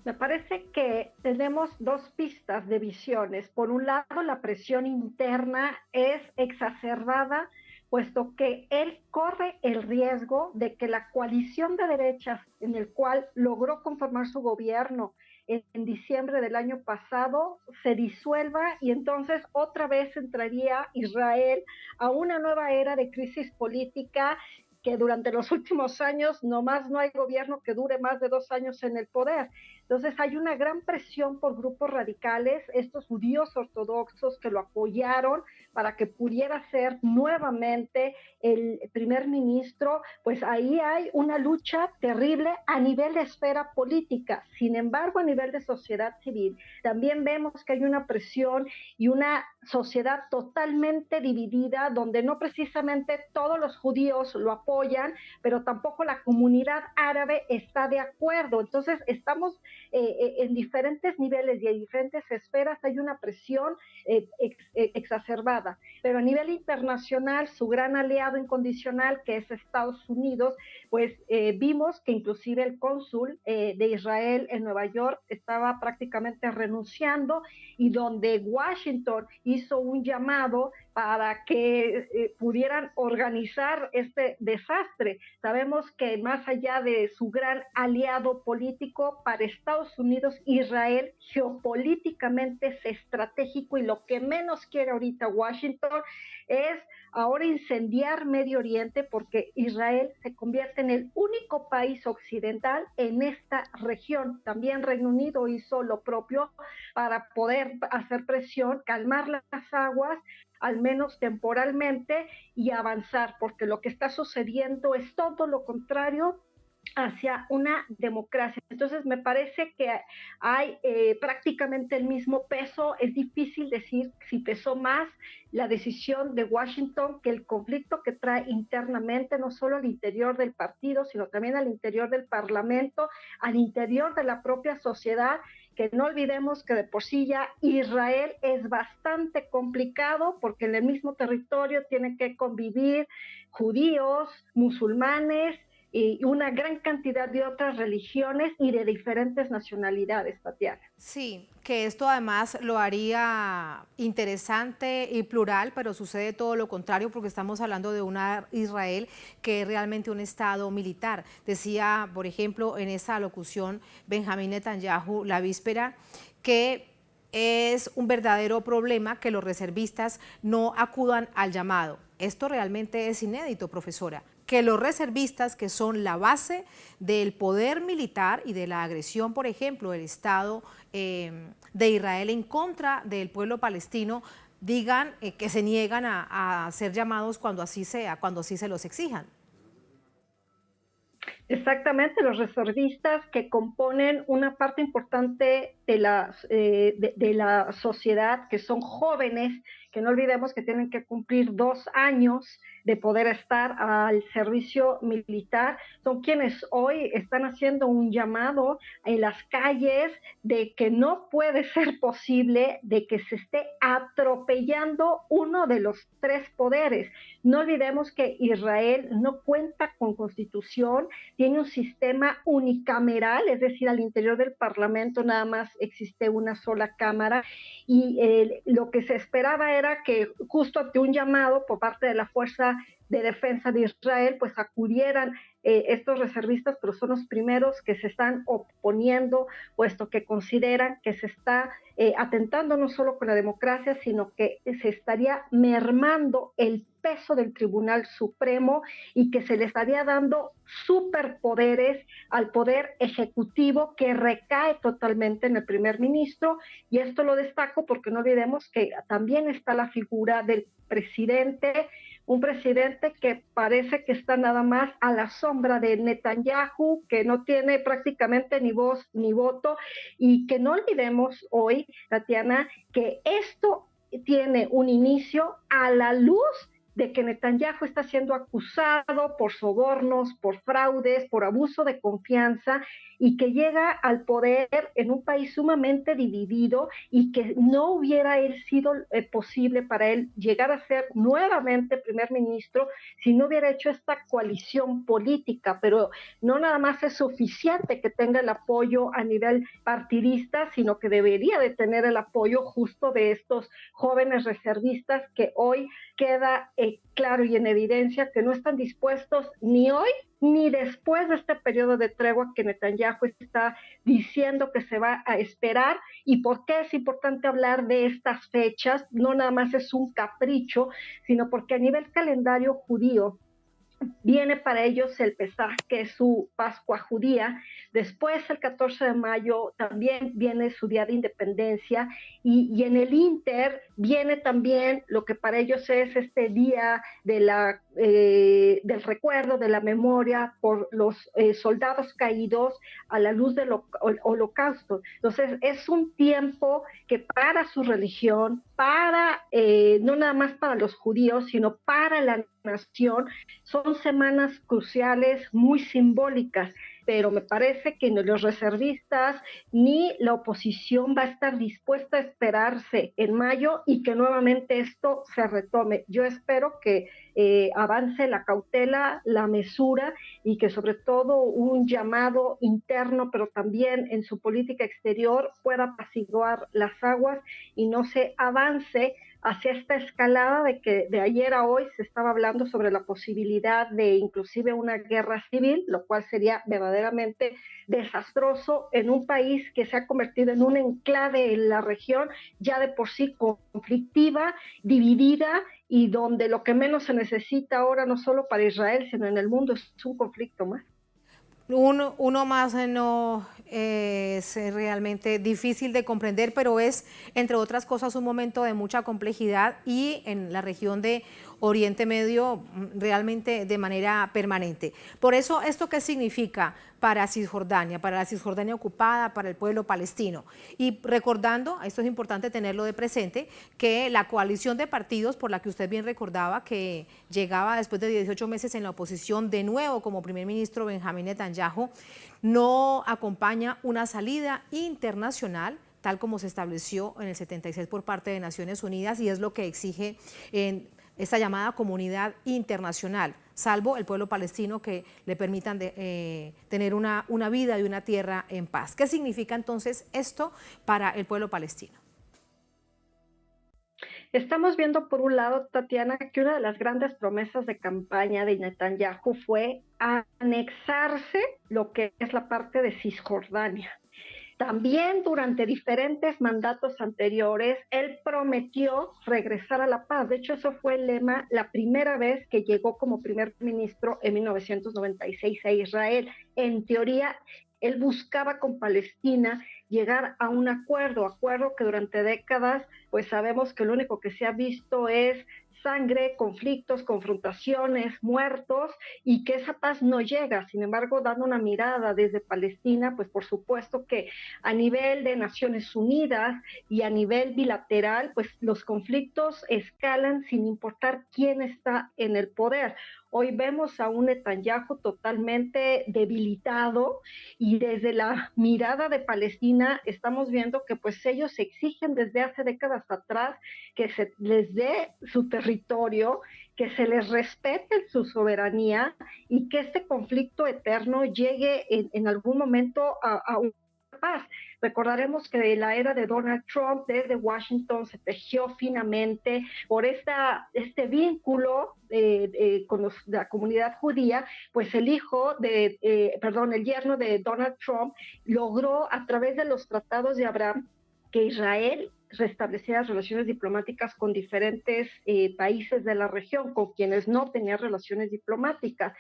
Me parece que tenemos dos pistas de visiones. Por un lado, la presión interna es exacerbada, puesto que él corre el riesgo de que la coalición de derechas en el cual logró conformar su gobierno en diciembre del año pasado se disuelva y entonces otra vez entraría Israel a una nueva era de crisis política que durante los últimos años nomás no hay gobierno que dure más de 2 años en el poder. Entonces hay una gran presión por grupos radicales, estos judíos ortodoxos que lo apoyaron para que pudiera ser nuevamente el primer ministro, pues ahí hay una lucha terrible a nivel de esfera política. Sin embargo, a nivel de sociedad civil, también vemos que hay una presión y una sociedad totalmente dividida, donde no precisamente todos los judíos lo apoyan, pero tampoco la comunidad árabe está de acuerdo. Entonces, estamos en diferentes niveles y en diferentes esferas hay una presión exacerbada. Pero a nivel internacional, su gran aliado incondicional, que es Estados Unidos, pues vimos que inclusive el cónsul de Israel en Nueva York estaba prácticamente renunciando, y donde Washington hizo un llamado para que pudieran organizar este desastre. Sabemos que más allá de su gran aliado político, para Estados Unidos, Israel geopolíticamente es estratégico y lo que menos quiere ahorita Washington es ahora incendiar Medio Oriente porque Israel se convierte en el único país occidental en esta región. También Reino Unido hizo lo propio para poder hacer presión, calmar las aguas, al menos temporalmente, y avanzar, porque lo que está sucediendo es todo lo contrario hacia una democracia. Entonces me parece que hay prácticamente el mismo peso. Es difícil decir si pesó más la decisión de Washington que el conflicto que trae internamente, no solo al interior del partido, sino también al interior del Parlamento, al interior de la propia sociedad, que no olvidemos que de por sí ya Israel es bastante complicado porque en el mismo territorio tienen que convivir judíos, musulmanes, y una gran cantidad de otras religiones y de diferentes nacionalidades, Tatiana. Sí, que esto además lo haría interesante y plural, pero sucede todo lo contrario porque estamos hablando de una Israel que es realmente un estado militar. Decía, por ejemplo, en esa alocución Benjamín Netanyahu la víspera que es un verdadero problema que los reservistas no acudan al llamado. Esto realmente es inédito, profesora, que los reservistas, que son la base del poder militar y de la agresión, por ejemplo, del Estado de Israel en contra del pueblo palestino, digan que se niegan a ser llamados cuando así sea, cuando así se los exijan. Exactamente, los reservistas que componen una parte importante de la sociedad, que son jóvenes, que no olvidemos que tienen que cumplir 2 años de poder estar al servicio militar, son quienes hoy están haciendo un llamado en las calles de que no puede ser posible de que se esté atropellando uno de los 3 poderes. No olvidemos que Israel no cuenta con constitución, tiene un sistema unicameral, es decir, al interior del Parlamento nada más existe una sola cámara, y lo que se esperaba era que justo ante un llamado por parte de la Fuerza de Defensa de Israel, pues acudieran estos reservistas, pero son los primeros que se están oponiendo, puesto que consideran que se está atentando no solo con la democracia, sino que se estaría mermando el peso del Tribunal Supremo y que se le estaría dando superpoderes al poder ejecutivo que recae totalmente en el primer ministro. Y esto lo destaco porque no olvidemos que también está la figura del presidente, un presidente que parece que está nada más a la sombra de Netanyahu, que no tiene prácticamente ni voz ni voto, y que no olvidemos hoy, Tatiana, que esto tiene un inicio a la luz de que Netanyahu está siendo acusado por sobornos, por fraudes, por abuso de confianza, y que llega al poder en un país sumamente dividido, y que no hubiera sido posible para él llegar a ser nuevamente primer ministro si no hubiera hecho esta coalición política. Pero no nada más es suficiente que tenga el apoyo a nivel partidista, sino que debería de tener el apoyo justo de estos jóvenes reservistas que hoy queda claro y en evidencia que no están dispuestos ni hoy ni después de este periodo de tregua que Netanyahu está diciendo que se va a esperar. ¿Y por qué es importante hablar de estas fechas? No nada más es un capricho, sino porque a nivel calendario judío viene para ellos el Pesaj, que es su Pascua judía. Después, el 14 de mayo, también viene su Día de Independencia, y en el Inter viene también lo que para ellos es este día de del recuerdo, de la memoria por los soldados caídos a la luz del holocausto. Entonces, es un tiempo que para su religión, para no nada más para los judíos, sino para la nación, son semanas cruciales, muy simbólicas, pero me parece que ni los reservistas ni la oposición va a estar dispuesta a esperarse en mayo y que nuevamente esto se retome. Yo espero que avance la cautela, la mesura, y que sobre todo un llamado interno, pero también en su política exterior, pueda apaciguar las aguas y no se avance hacia esta escalada de que de ayer a hoy se estaba hablando sobre la posibilidad de inclusive una guerra civil, lo cual sería verdaderamente desastroso en un país que se ha convertido en un enclave en la región, ya de por sí conflictiva, dividida, y donde lo que menos se necesita ahora, no solo para Israel, sino en el mundo, es un conflicto más. Uno más no es realmente difícil de comprender, pero es, entre otras cosas, un momento de mucha complejidad y en la región de Oriente Medio realmente de manera permanente. Por eso, ¿esto qué significa para Cisjordania, para la Cisjordania ocupada, para el pueblo palestino? Y recordando, esto es importante tenerlo de presente, que la coalición de partidos por la que usted bien recordaba que llegaba después de 18 meses en la oposición de nuevo como primer ministro Benjamín Netanyahu, no acompaña una salida internacional tal como se estableció en el 76 por parte de Naciones Unidas, y es lo que exige en esta llamada comunidad internacional, salvo el pueblo palestino, que le permitan tener una vida y una tierra en paz. ¿Qué significa entonces esto para el pueblo palestino? Estamos viendo, por un lado, Tatiana, que una de las grandes promesas de campaña de Netanyahu fue anexarse lo que es la parte de Cisjordania. También durante diferentes mandatos anteriores, él prometió regresar a la paz. De hecho, eso fue el lema la primera vez que llegó como primer ministro en 1996 a Israel. En teoría, él buscaba con Palestina llegar a un acuerdo que durante décadas, pues sabemos que lo único que se ha visto es sangre, conflictos, confrontaciones, muertos, y que esa paz no llega. Sin embargo, dando una mirada desde Palestina, pues por supuesto que a nivel de Naciones Unidas y a nivel bilateral, pues los conflictos escalan sin importar quién está en el poder. Hoy vemos a un Netanyahu totalmente debilitado, y desde la mirada de Palestina estamos viendo que pues ellos exigen desde hace décadas atrás que se les dé su territorio, que se les respete su soberanía, y que este conflicto eterno llegue en algún momento a una paz. Recordaremos que de la era de Donald Trump, desde Washington, se tejió finamente por este vínculo con la comunidad judía, pues el yerno de Donald Trump logró, a través de los tratados de Abraham, que Israel restableciera relaciones diplomáticas con diferentes países de la región, con quienes no tenía relaciones diplomáticas.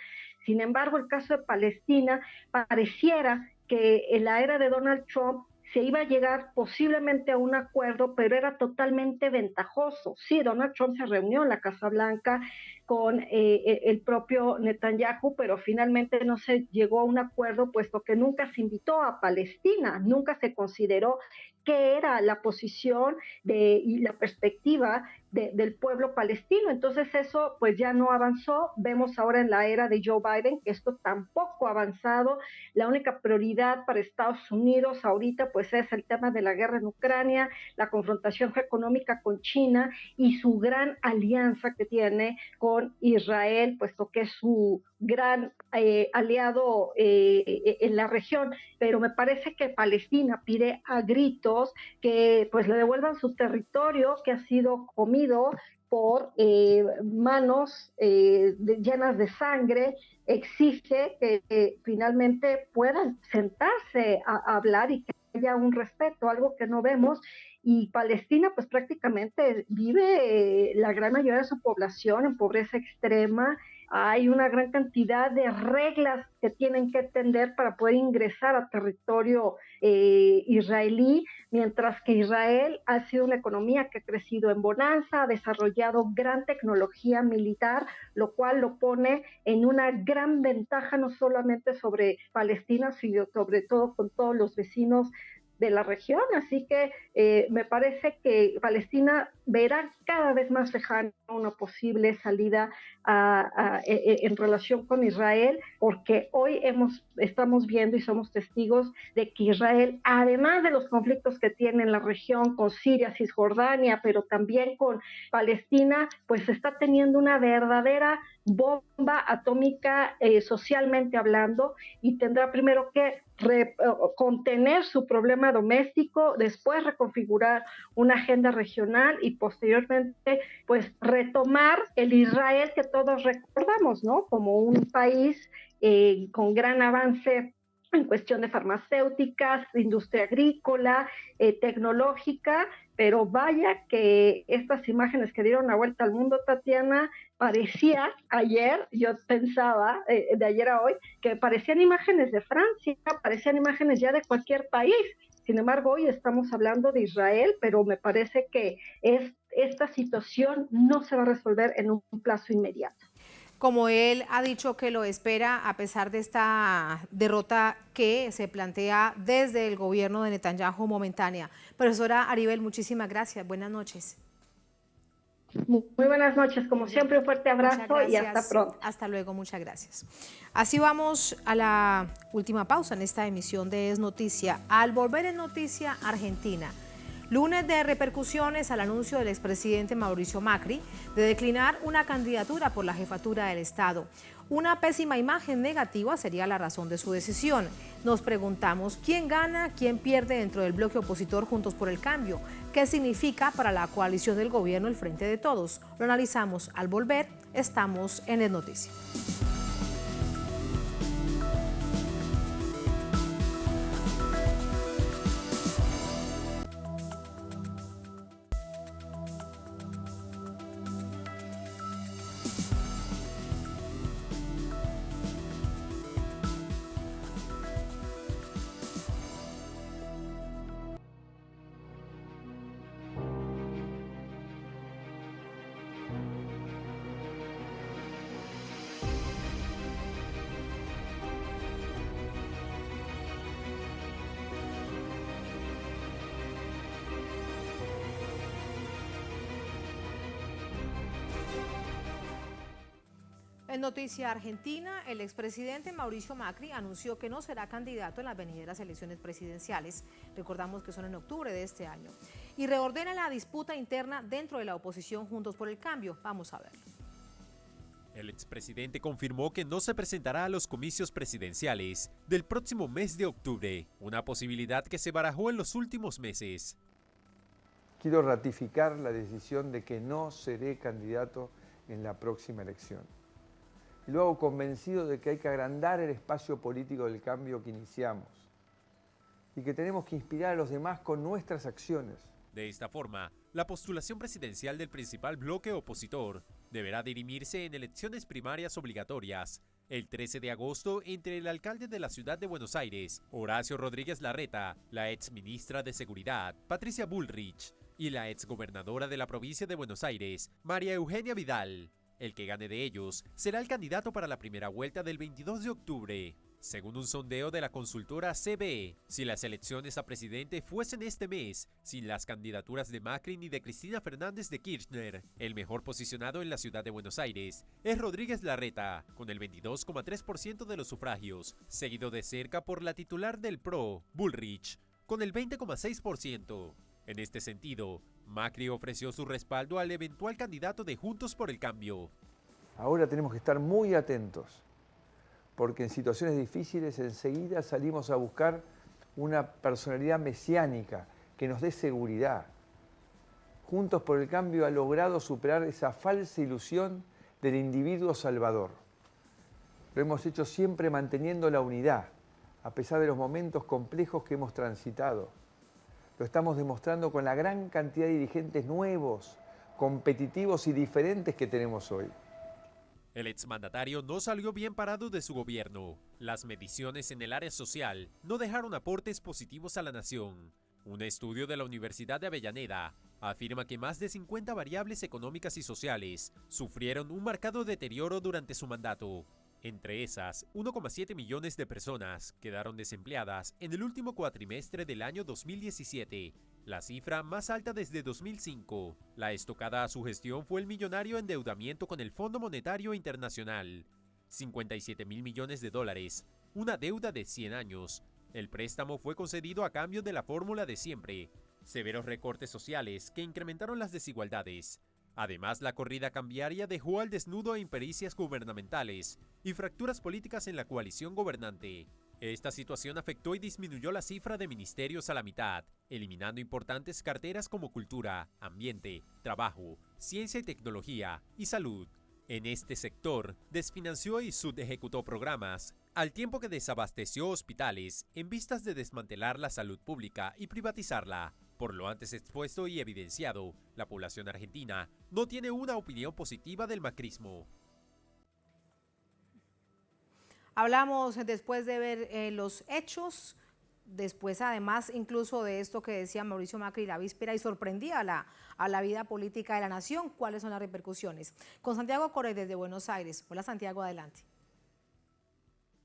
Sin embargo, el caso de Palestina pareciera que en la era de Donald Trump se iba a llegar posiblemente a un acuerdo, pero era totalmente ventajoso. Sí, Donald Trump se reunió en la Casa Blanca con el propio Netanyahu, pero finalmente no se llegó a un acuerdo, puesto que nunca se invitó a Palestina, nunca se consideró qué era la posición y la perspectiva del pueblo palestino. Entonces eso pues ya no avanzó. Vemos ahora en la era de Joe Biden que esto tampoco ha avanzado. La única prioridad para Estados Unidos ahorita pues es el tema de la guerra en Ucrania, la confrontación económica con China y su gran alianza que tiene con Israel, puesto que es su gran aliado en la región. Pero me parece que Palestina pide a gritos que pues le devuelvan su territorio, que ha sido comido por manos llenas de sangre. Exige que finalmente puedan sentarse a hablar y que haya un respeto, algo que no vemos. Y Palestina pues prácticamente vive la gran mayoría de su población en pobreza extrema. Hay una gran cantidad de reglas que tienen que atender para poder ingresar a territorio israelí, mientras que Israel ha sido una economía que ha crecido en bonanza, ha desarrollado gran tecnología militar, lo cual lo pone en una gran ventaja no solamente sobre Palestina, sino sobre todo con todos los vecinos de la región. Así que me parece que Palestina verá cada vez más lejana una posible salida en relación con Israel, porque hoy estamos viendo y somos testigos de que Israel, además de los conflictos que tiene en la región con Siria, Cisjordania, pero también con Palestina, pues está teniendo una verdadera bomba atómica socialmente hablando, y tendrá primero que contener su problema doméstico, después reconfigurar una agenda regional y posteriormente pues retomar el Israel que todos recordamos, ¿no? Como un país con gran avance en cuestión de farmacéuticas, industria agrícola, tecnológica, pero vaya que estas imágenes que dieron la vuelta al mundo, Tatiana, parecía ayer, yo pensaba de ayer a hoy, que parecían imágenes de Francia, parecían imágenes ya de cualquier país. Sin embargo, hoy estamos hablando de Israel, pero me parece que esta situación no se va a resolver en un plazo inmediato. Como él ha dicho que lo espera a pesar de esta derrota que se plantea desde el gobierno de Netanyahu momentánea. Profesora Aribel, muchísimas gracias. Buenas noches. Muy buenas noches, como siempre un fuerte abrazo y hasta pronto. Hasta luego, muchas gracias. Así vamos a la última pausa en esta emisión de Es Noticia. Al volver en Noticia Argentina, lunes de repercusiones al anuncio del expresidente Mauricio Macri de declinar una candidatura por la jefatura del Estado. Una pésima imagen negativa sería la razón de su decisión. Nos preguntamos quién gana, quién pierde dentro del bloque opositor Juntos por el Cambio. ¿Qué significa para la coalición del gobierno el Frente de Todos? Lo analizamos al volver. Estamos en Es Noticia. En noticia argentina, el expresidente Mauricio Macri anunció que no será candidato en las venideras elecciones presidenciales, recordamos que son en octubre de este año, y reordena la disputa interna dentro de la oposición Juntos por el Cambio. Vamos a verlo. El expresidente confirmó que no se presentará a los comicios presidenciales del próximo mes de octubre, una posibilidad que se barajó en los últimos meses. Quiero ratificar la decisión de que no seré candidato en la próxima elección. Y lo hago convencido de que hay que agrandar el espacio político del cambio que iniciamos y que tenemos que inspirar a los demás con nuestras acciones. De esta forma, la postulación presidencial del principal bloque opositor deberá dirimirse en elecciones primarias obligatorias el 13 de agosto entre el alcalde de la ciudad de Buenos Aires, Horacio Rodríguez Larreta, la ex ministra de Seguridad, Patricia Bullrich, y la ex gobernadora de la provincia de Buenos Aires, María Eugenia Vidal. El que gane de ellos será el candidato para la primera vuelta del 22 de octubre. Según un sondeo de la consultora CBE, si las elecciones a presidente fuesen este mes, sin las candidaturas de Macri ni de Cristina Fernández de Kirchner, el mejor posicionado en la ciudad de Buenos Aires es Rodríguez Larreta, con el 22,3% de los sufragios, seguido de cerca por la titular del PRO, Bullrich, con el 20,6%. En este sentido, Macri ofreció su respaldo al eventual candidato de Juntos por el Cambio. Ahora tenemos que estar muy atentos, porque en situaciones difíciles enseguida salimos a buscar una personalidad mesiánica que nos dé seguridad. Juntos por el Cambio ha logrado superar esa falsa ilusión del individuo salvador. Lo hemos hecho siempre manteniendo la unidad, a pesar de los momentos complejos que hemos transitado. Lo estamos demostrando con la gran cantidad de dirigentes nuevos, competitivos y diferentes que tenemos hoy. El exmandatario no salió bien parado de su gobierno. Las mediciones en el área social no dejaron aportes positivos a la nación. Un estudio de la Universidad de Avellaneda afirma que más de 50 variables económicas y sociales sufrieron un marcado deterioro durante su mandato. Entre esas, 1,7 millones de personas quedaron desempleadas en el último cuatrimestre del año 2017, la cifra más alta desde 2005. La estocada a su gestión fue el millonario endeudamiento con el Fondo Monetario Internacional, 57.000 millones de dólares, una deuda de 100 años. El préstamo fue concedido a cambio de la fórmula de siempre, severos recortes sociales que incrementaron las desigualdades. Además, la corrida cambiaria dejó al desnudo impericias gubernamentales y fracturas políticas en la coalición gobernante. Esta situación afectó y disminuyó la cifra de ministerios a la mitad, eliminando importantes carteras como cultura, ambiente, trabajo, ciencia y tecnología y salud. En este sector, desfinanció y subejecutó programas, al tiempo que desabasteció hospitales en vistas de desmantelar la salud pública y privatizarla. Por lo antes expuesto y evidenciado, la población argentina no tiene una opinión positiva del macrismo. Hablamos después de ver los hechos, después además incluso de esto que decía Mauricio Macri la víspera y sorprendía a la vida política de la nación. ¿Cuáles son las repercusiones? Con Santiago Corey desde Buenos Aires. Hola Santiago, adelante.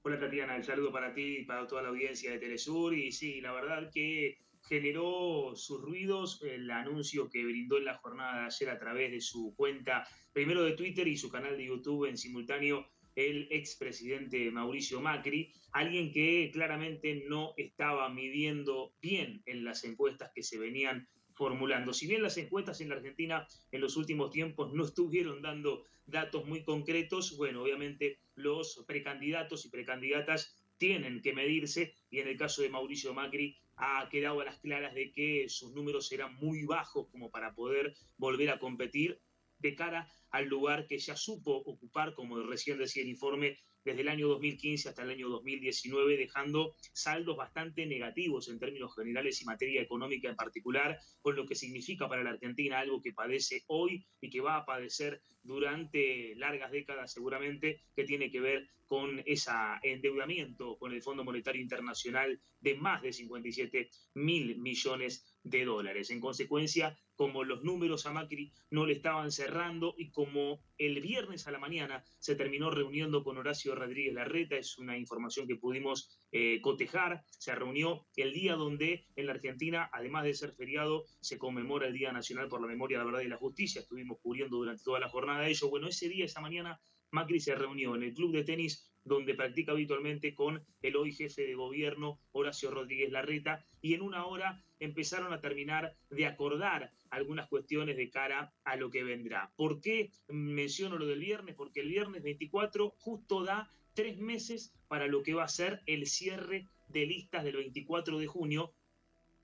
Hola Tatiana, el saludo para ti y para toda la audiencia de Telesur. Y sí, la verdad que generó sus ruidos el anuncio que brindó en la jornada de ayer a través de su cuenta, primero de Twitter y su canal de YouTube en simultáneo, el expresidente Mauricio Macri, alguien que claramente no estaba midiendo bien en las encuestas que se venían formulando. Si bien las encuestas en la Argentina en los últimos tiempos no estuvieron dando datos muy concretos, bueno, obviamente los precandidatos y precandidatas tienen que medirse y en el caso de Mauricio Macri ha quedado a las claras de que sus números eran muy bajos como para poder volver a competir de cara al lugar que ya supo ocupar, como recién decía el informe, desde el año 2015 hasta el año 2019, dejando saldos bastante negativos en términos generales y materia económica en particular, con lo que significa para la Argentina algo que padece hoy y que va a padecer durante largas décadas seguramente, que tiene que ver con ese endeudamiento con el Fondo Monetario Internacional de más de 57.000 millones de dólares. En consecuencia, como los números a Macri no le estaban cerrando y como el viernes a la mañana se terminó reuniendo con Horacio Rodríguez Larreta, es una información que pudimos cotejar, se reunió el día donde en la Argentina, además de ser feriado, se conmemora el Día Nacional por la Memoria, la Verdad y la Justicia, estuvimos cubriendo durante toda la jornada de ello. Bueno, ese día, esa mañana, Macri se reunió en el club de tenis donde practica habitualmente con el hoy jefe de gobierno Horacio Rodríguez Larreta, y en una hora empezaron a terminar de acordar algunas cuestiones de cara a lo que vendrá. ¿Por qué menciono lo del viernes? Porque el viernes 24 justo da 3 meses para lo que va a ser el cierre de listas del 24 de junio,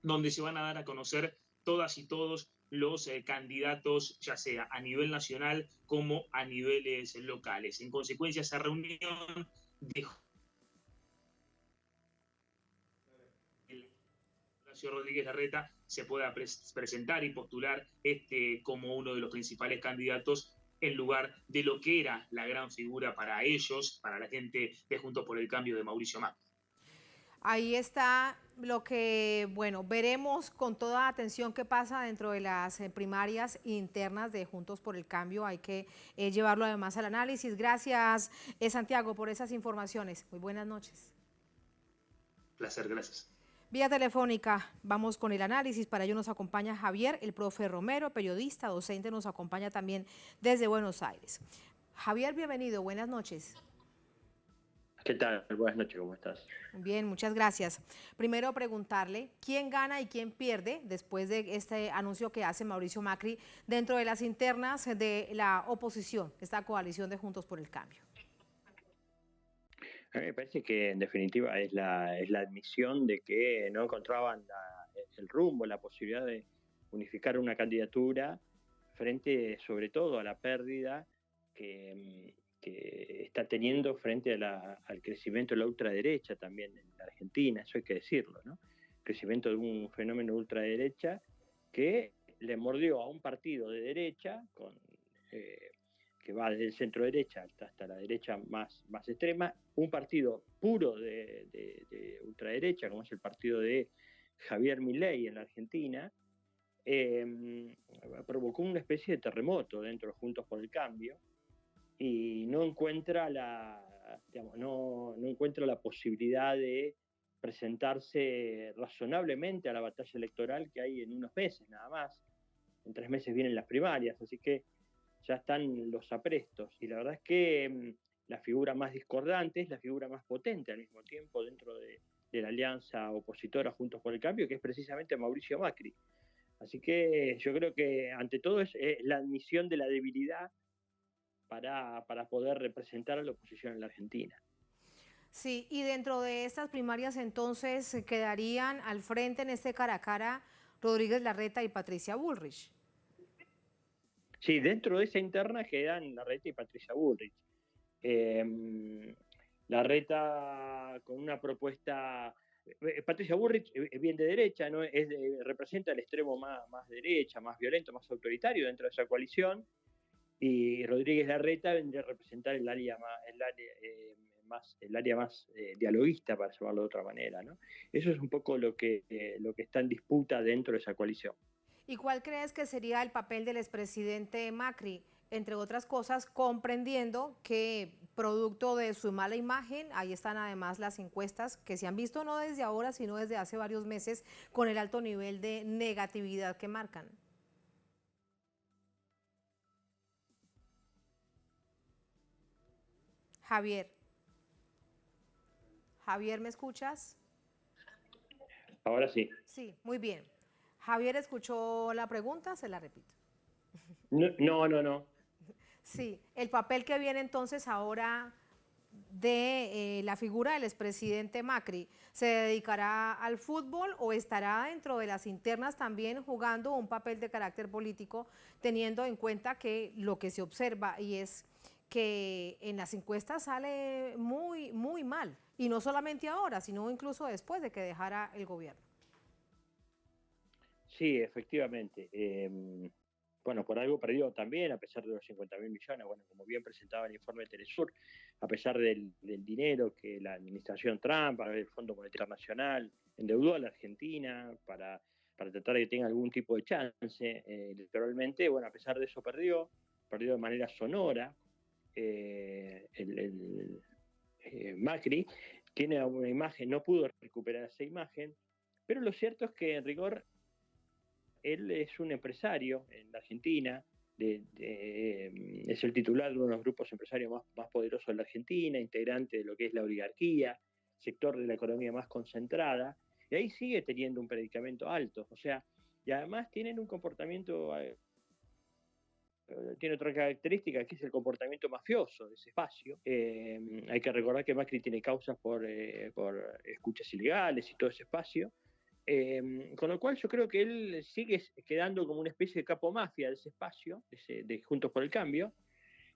donde se van a dar a conocer todas y todos los candidatos, ya sea a nivel nacional como a niveles locales. En consecuencia, esa reunión dejó Horacio Rodríguez Larreta se pueda presentar y postular como uno de los principales candidatos en lugar de lo que era la gran figura para ellos, para la gente de Juntos por el Cambio de Mauricio Macri. Ahí está lo que, bueno, veremos con toda atención qué pasa dentro de las primarias internas de Juntos por el Cambio. Hay que llevarlo además al análisis. Gracias, Santiago, por esas informaciones. Muy buenas noches. Placer, gracias. Vía telefónica, vamos con el análisis. Para ello nos acompaña Javier, el profe Romero, periodista, docente, nos acompaña también desde Buenos Aires. Javier, bienvenido, buenas noches. ¿Qué tal? Buenas noches, ¿cómo estás? Bien, muchas gracias. Primero preguntarle quién gana y quién pierde después de este anuncio que hace Mauricio Macri dentro de las internas de la oposición, esta coalición de Juntos por el Cambio. A mí me parece que en definitiva es la admisión de que no encontraban el rumbo, la posibilidad de unificar una candidatura frente sobre todo a la pérdida que está teniendo frente al crecimiento de la ultraderecha también en la Argentina, eso hay que decirlo, ¿no? Crecimiento de un fenómeno ultraderecha que le mordió a un partido de derecha que va desde el centro derecha hasta la derecha más extrema, un partido puro de ultraderecha, como es el partido de Javier Milei en la Argentina, provocó una especie de terremoto dentro de Juntos por el Cambio, y no encuentra no encuentra la posibilidad de presentarse razonablemente a la batalla electoral que hay en unos meses nada más. En 3 meses vienen las primarias, así que ya están los aprestos. Y la verdad es que la figura más discordante es la figura más potente al mismo tiempo dentro de la alianza opositora Juntos por el Cambio, que es precisamente Mauricio Macri. Así que yo creo que ante todo es la admisión de la debilidad para poder representar a la oposición en la Argentina. Sí, y dentro de estas primarias entonces quedarían al frente en este cara a cara Rodríguez Larreta y Patricia Bullrich. Sí, dentro de esa interna quedan Larreta y Patricia Bullrich. Larreta con una propuesta... Patricia Bullrich es bien de derecha, ¿no? Representa el extremo más derecha, más violento, más autoritario dentro de esa coalición, y Rodríguez Larreta vendría a representar el área más dialoguista, para llamarlo de otra manera, ¿no? Eso es un poco lo que está en disputa dentro de esa coalición. ¿Y cuál crees que sería el papel del expresidente Macri? Entre otras cosas, comprendiendo que producto de su mala imagen, ahí están además las encuestas que se han visto no desde ahora, sino desde hace varios meses, con el alto nivel de negatividad que marcan. Javier. Javier, ¿me escuchas? Ahora sí. Sí, muy bien. Javier, ¿escuchó la pregunta? Se la repito. No. Sí, el papel que viene entonces ahora de la figura del expresidente Macri, ¿se dedicará al fútbol o estará dentro de las internas también jugando un papel de carácter político, teniendo en cuenta que lo que se observa y es que en las encuestas sale muy, muy mal, y no solamente ahora, sino incluso después de que dejara el gobierno? Sí, efectivamente. Bueno, por algo perdió también, a pesar de los 50.000 millones, bueno, como bien presentaba el informe de Telesur, a pesar del dinero que la administración Trump, el Fondo Monetario Internacional, endeudó a la Argentina para tratar de que tenga algún tipo de chance electoralmente, bueno, a pesar de eso perdió de manera sonora. Macri tiene una imagen, no pudo recuperar esa imagen, pero lo cierto es que en rigor él es un empresario en la Argentina, es el titular de uno de los grupos empresarios más poderosos de la Argentina, integrante de lo que es la oligarquía, sector de la economía más concentrada, y ahí sigue teniendo un predicamento alto, o sea, y además tienen un comportamiento, tiene otra característica, que es el comportamiento mafioso de ese espacio. Hay que recordar que Macri tiene causas por escuchas ilegales y todo ese espacio. Con lo cual yo creo que él sigue quedando como una especie de capo mafia de ese espacio, de Juntos por el Cambio,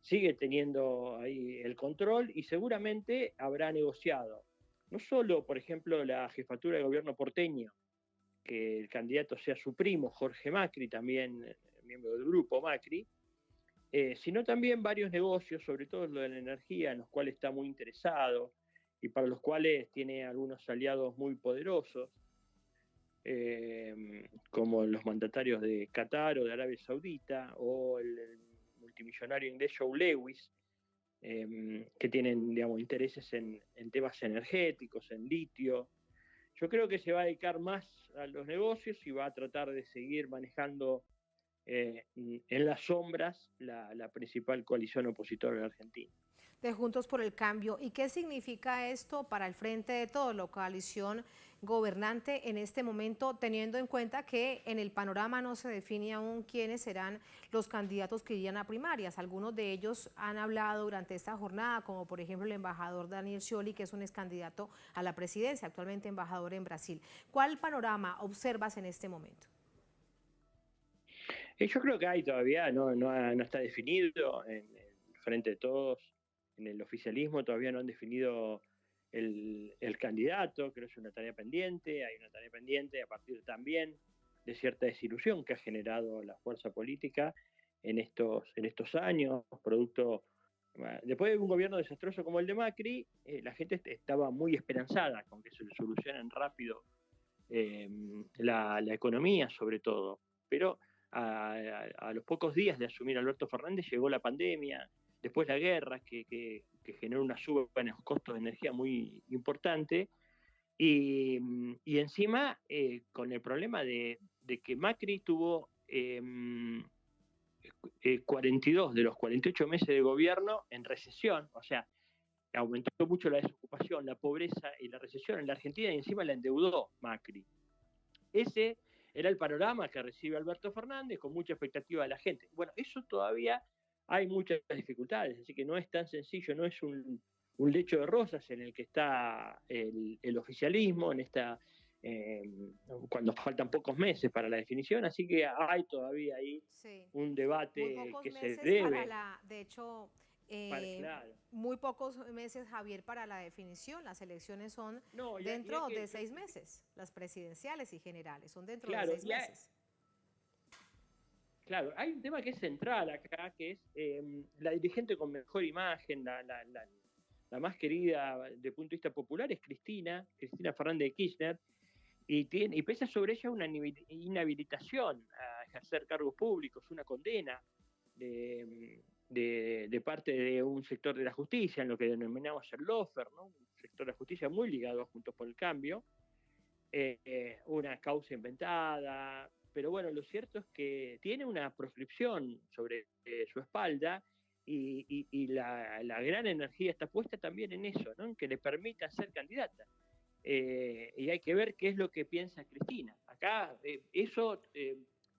sigue teniendo ahí el control y seguramente habrá negociado, no solo, por ejemplo, la jefatura de gobierno porteño, que el candidato sea su primo, Jorge Macri, también miembro del grupo Macri, sino también varios negocios, sobre todo lo de la energía, en los cuales está muy interesado y para los cuales tiene algunos aliados muy poderosos, como los mandatarios de Qatar o de Arabia Saudita, o el multimillonario inglés Joe Lewis, que tienen, digamos, intereses en temas energéticos, en litio. Yo creo que se va a dedicar más a los negocios y va a tratar de seguir manejando en las sombras la principal coalición opositora de la Argentina. De Juntos por el Cambio. ¿Y qué significa esto para el Frente de Todos, la coalición gobernante en este momento, teniendo en cuenta que en el panorama no se define aún quiénes serán los candidatos que irían a primarias? Algunos de ellos han hablado durante esta jornada, como por ejemplo el embajador Daniel Scioli, que es un ex candidato a la presidencia, actualmente embajador en Brasil. ¿Cuál panorama observas en este momento? Yo creo que hay todavía, no está definido en el Frente de Todos, en el oficialismo todavía no han definido el candidato, creo que es una tarea pendiente, hay una tarea pendiente a partir también de cierta desilusión que ha generado la fuerza política en estos años, producto, después de un gobierno desastroso como el de Macri, la gente estaba muy esperanzada con que se le solucionen rápido la economía sobre todo, pero a los pocos días de asumir Alberto Fernández llegó la pandemia, después la guerra que generó una suba en los costos de energía muy importante, y encima con el problema de que Macri tuvo 42 de los 48 meses de gobierno en recesión, o sea, aumentó mucho la desocupación, la pobreza y la recesión en la Argentina, y encima la endeudó Macri. Ese era el panorama que recibe Alberto Fernández, con mucha expectativa de la gente. Bueno, eso todavía hay muchas dificultades, así que no es tan sencillo, no es un lecho de rosas en el que está el oficialismo, cuando faltan pocos meses para la definición, así que hay todavía ahí un debate que se debe. De hecho, claro. muy pocos meses, Javier, para la definición. Las elecciones son dentro de 6 meses, las presidenciales y generales son dentro de 6 meses. Claro, hay un tema que es central acá, que es la dirigente con mejor imagen, la más querida desde el punto de vista popular es Cristina Fernández de Kirchner, y pesa sobre ella una inhabilitación a ejercer cargos públicos, una condena de parte de un sector de la justicia, en lo que denominamos el lawfare, ¿no? Un sector de la justicia muy ligado a Juntos por el Cambio, una causa inventada, pero bueno, lo cierto es que tiene una proscripción sobre su espalda y la gran energía está puesta también en eso, ¿no? En que le permita ser candidata. Y hay que ver qué es lo que piensa Cristina. Acá eso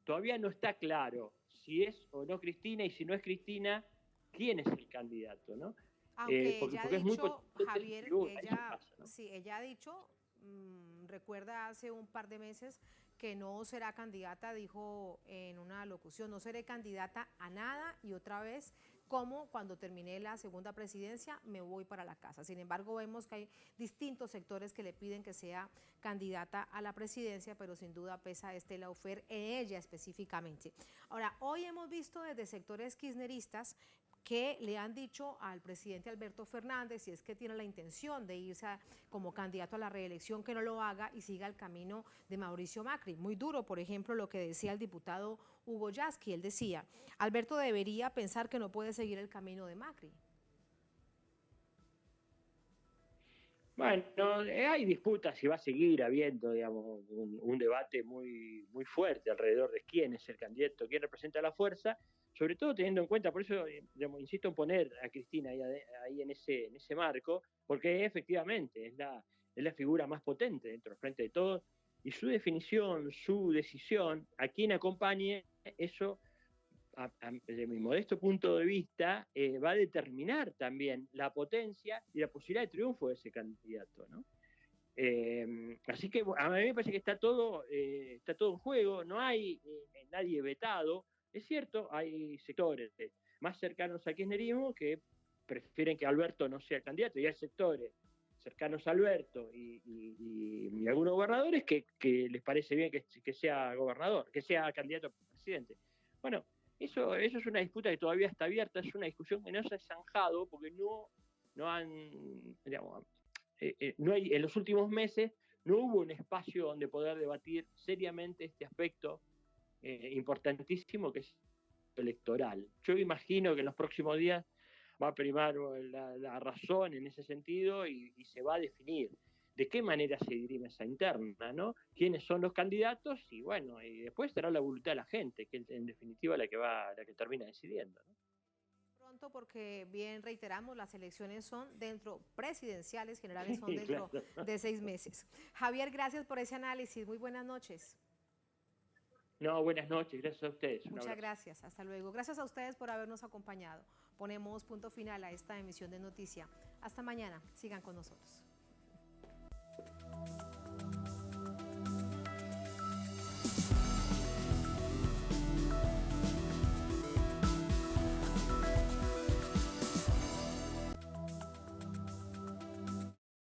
todavía no está claro, si es o no Cristina, y si no es Cristina, ¿quién es el candidato, ¿no? Aunque ella ha dicho, Javier, ella ha dicho, recuerda hace un par de meses que no será candidata, dijo en una locución, no seré candidata a nada, y otra vez, como cuando terminé la segunda presidencia, me voy para la casa. Sin embargo, vemos que hay distintos sectores que le piden que sea candidata a la presidencia, pero sin duda pesa este lawfare en ella específicamente. Ahora, hoy hemos visto desde sectores kirchneristas que le han dicho al presidente Alberto Fernández, si es que tiene la intención de irse como candidato a la reelección, que no lo haga y siga el camino de Mauricio Macri. Muy duro, por ejemplo, lo que decía el diputado Hugo Yasky. Él decía, Alberto debería pensar que no puede seguir el camino de Macri. Bueno, hay disputas y va a seguir habiendo, digamos, un debate muy, muy fuerte alrededor de quién es el candidato, quién representa la fuerza, sobre todo teniendo en cuenta, por eso digamos, insisto en poner a Cristina ahí en ese marco, porque efectivamente es la figura más potente dentro del Frente de Todos, y su definición, su decisión, a quien acompañe, eso, desde mi modesto punto de vista, va a determinar también la potencia y la posibilidad de triunfo de ese candidato, ¿no? Así que a mí me parece que está todo en juego, no hay nadie vetado. Es cierto, hay sectores más cercanos al kirchnerismo que prefieren que Alberto no sea el candidato, y hay sectores cercanos a Alberto y algunos gobernadores que les parece bien que sea gobernador, que sea candidato a presidente. Bueno, eso es una disputa que todavía está abierta, es una discusión que no se ha zanjado porque no hay, en los últimos meses no hubo un espacio donde poder debatir seriamente este aspecto importantísimo que es electoral. Yo imagino que en los próximos días va a primar la razón en ese sentido y se va a definir de qué manera se dirime esa interna, ¿no? Quiénes son los candidatos y bueno, y después será la voluntad de la gente, que en definitiva la que termina decidiendo, ¿no? Pronto, porque bien reiteramos, las elecciones son dentro, presidenciales generales son dentro de 6 meses. Javier, gracias por ese análisis, muy buenas noches. No, buenas noches, gracias a ustedes. Muchas gracias, hasta luego. Gracias a ustedes por habernos acompañado. Ponemos punto final a esta emisión de Noticia. Hasta mañana, sigan con nosotros.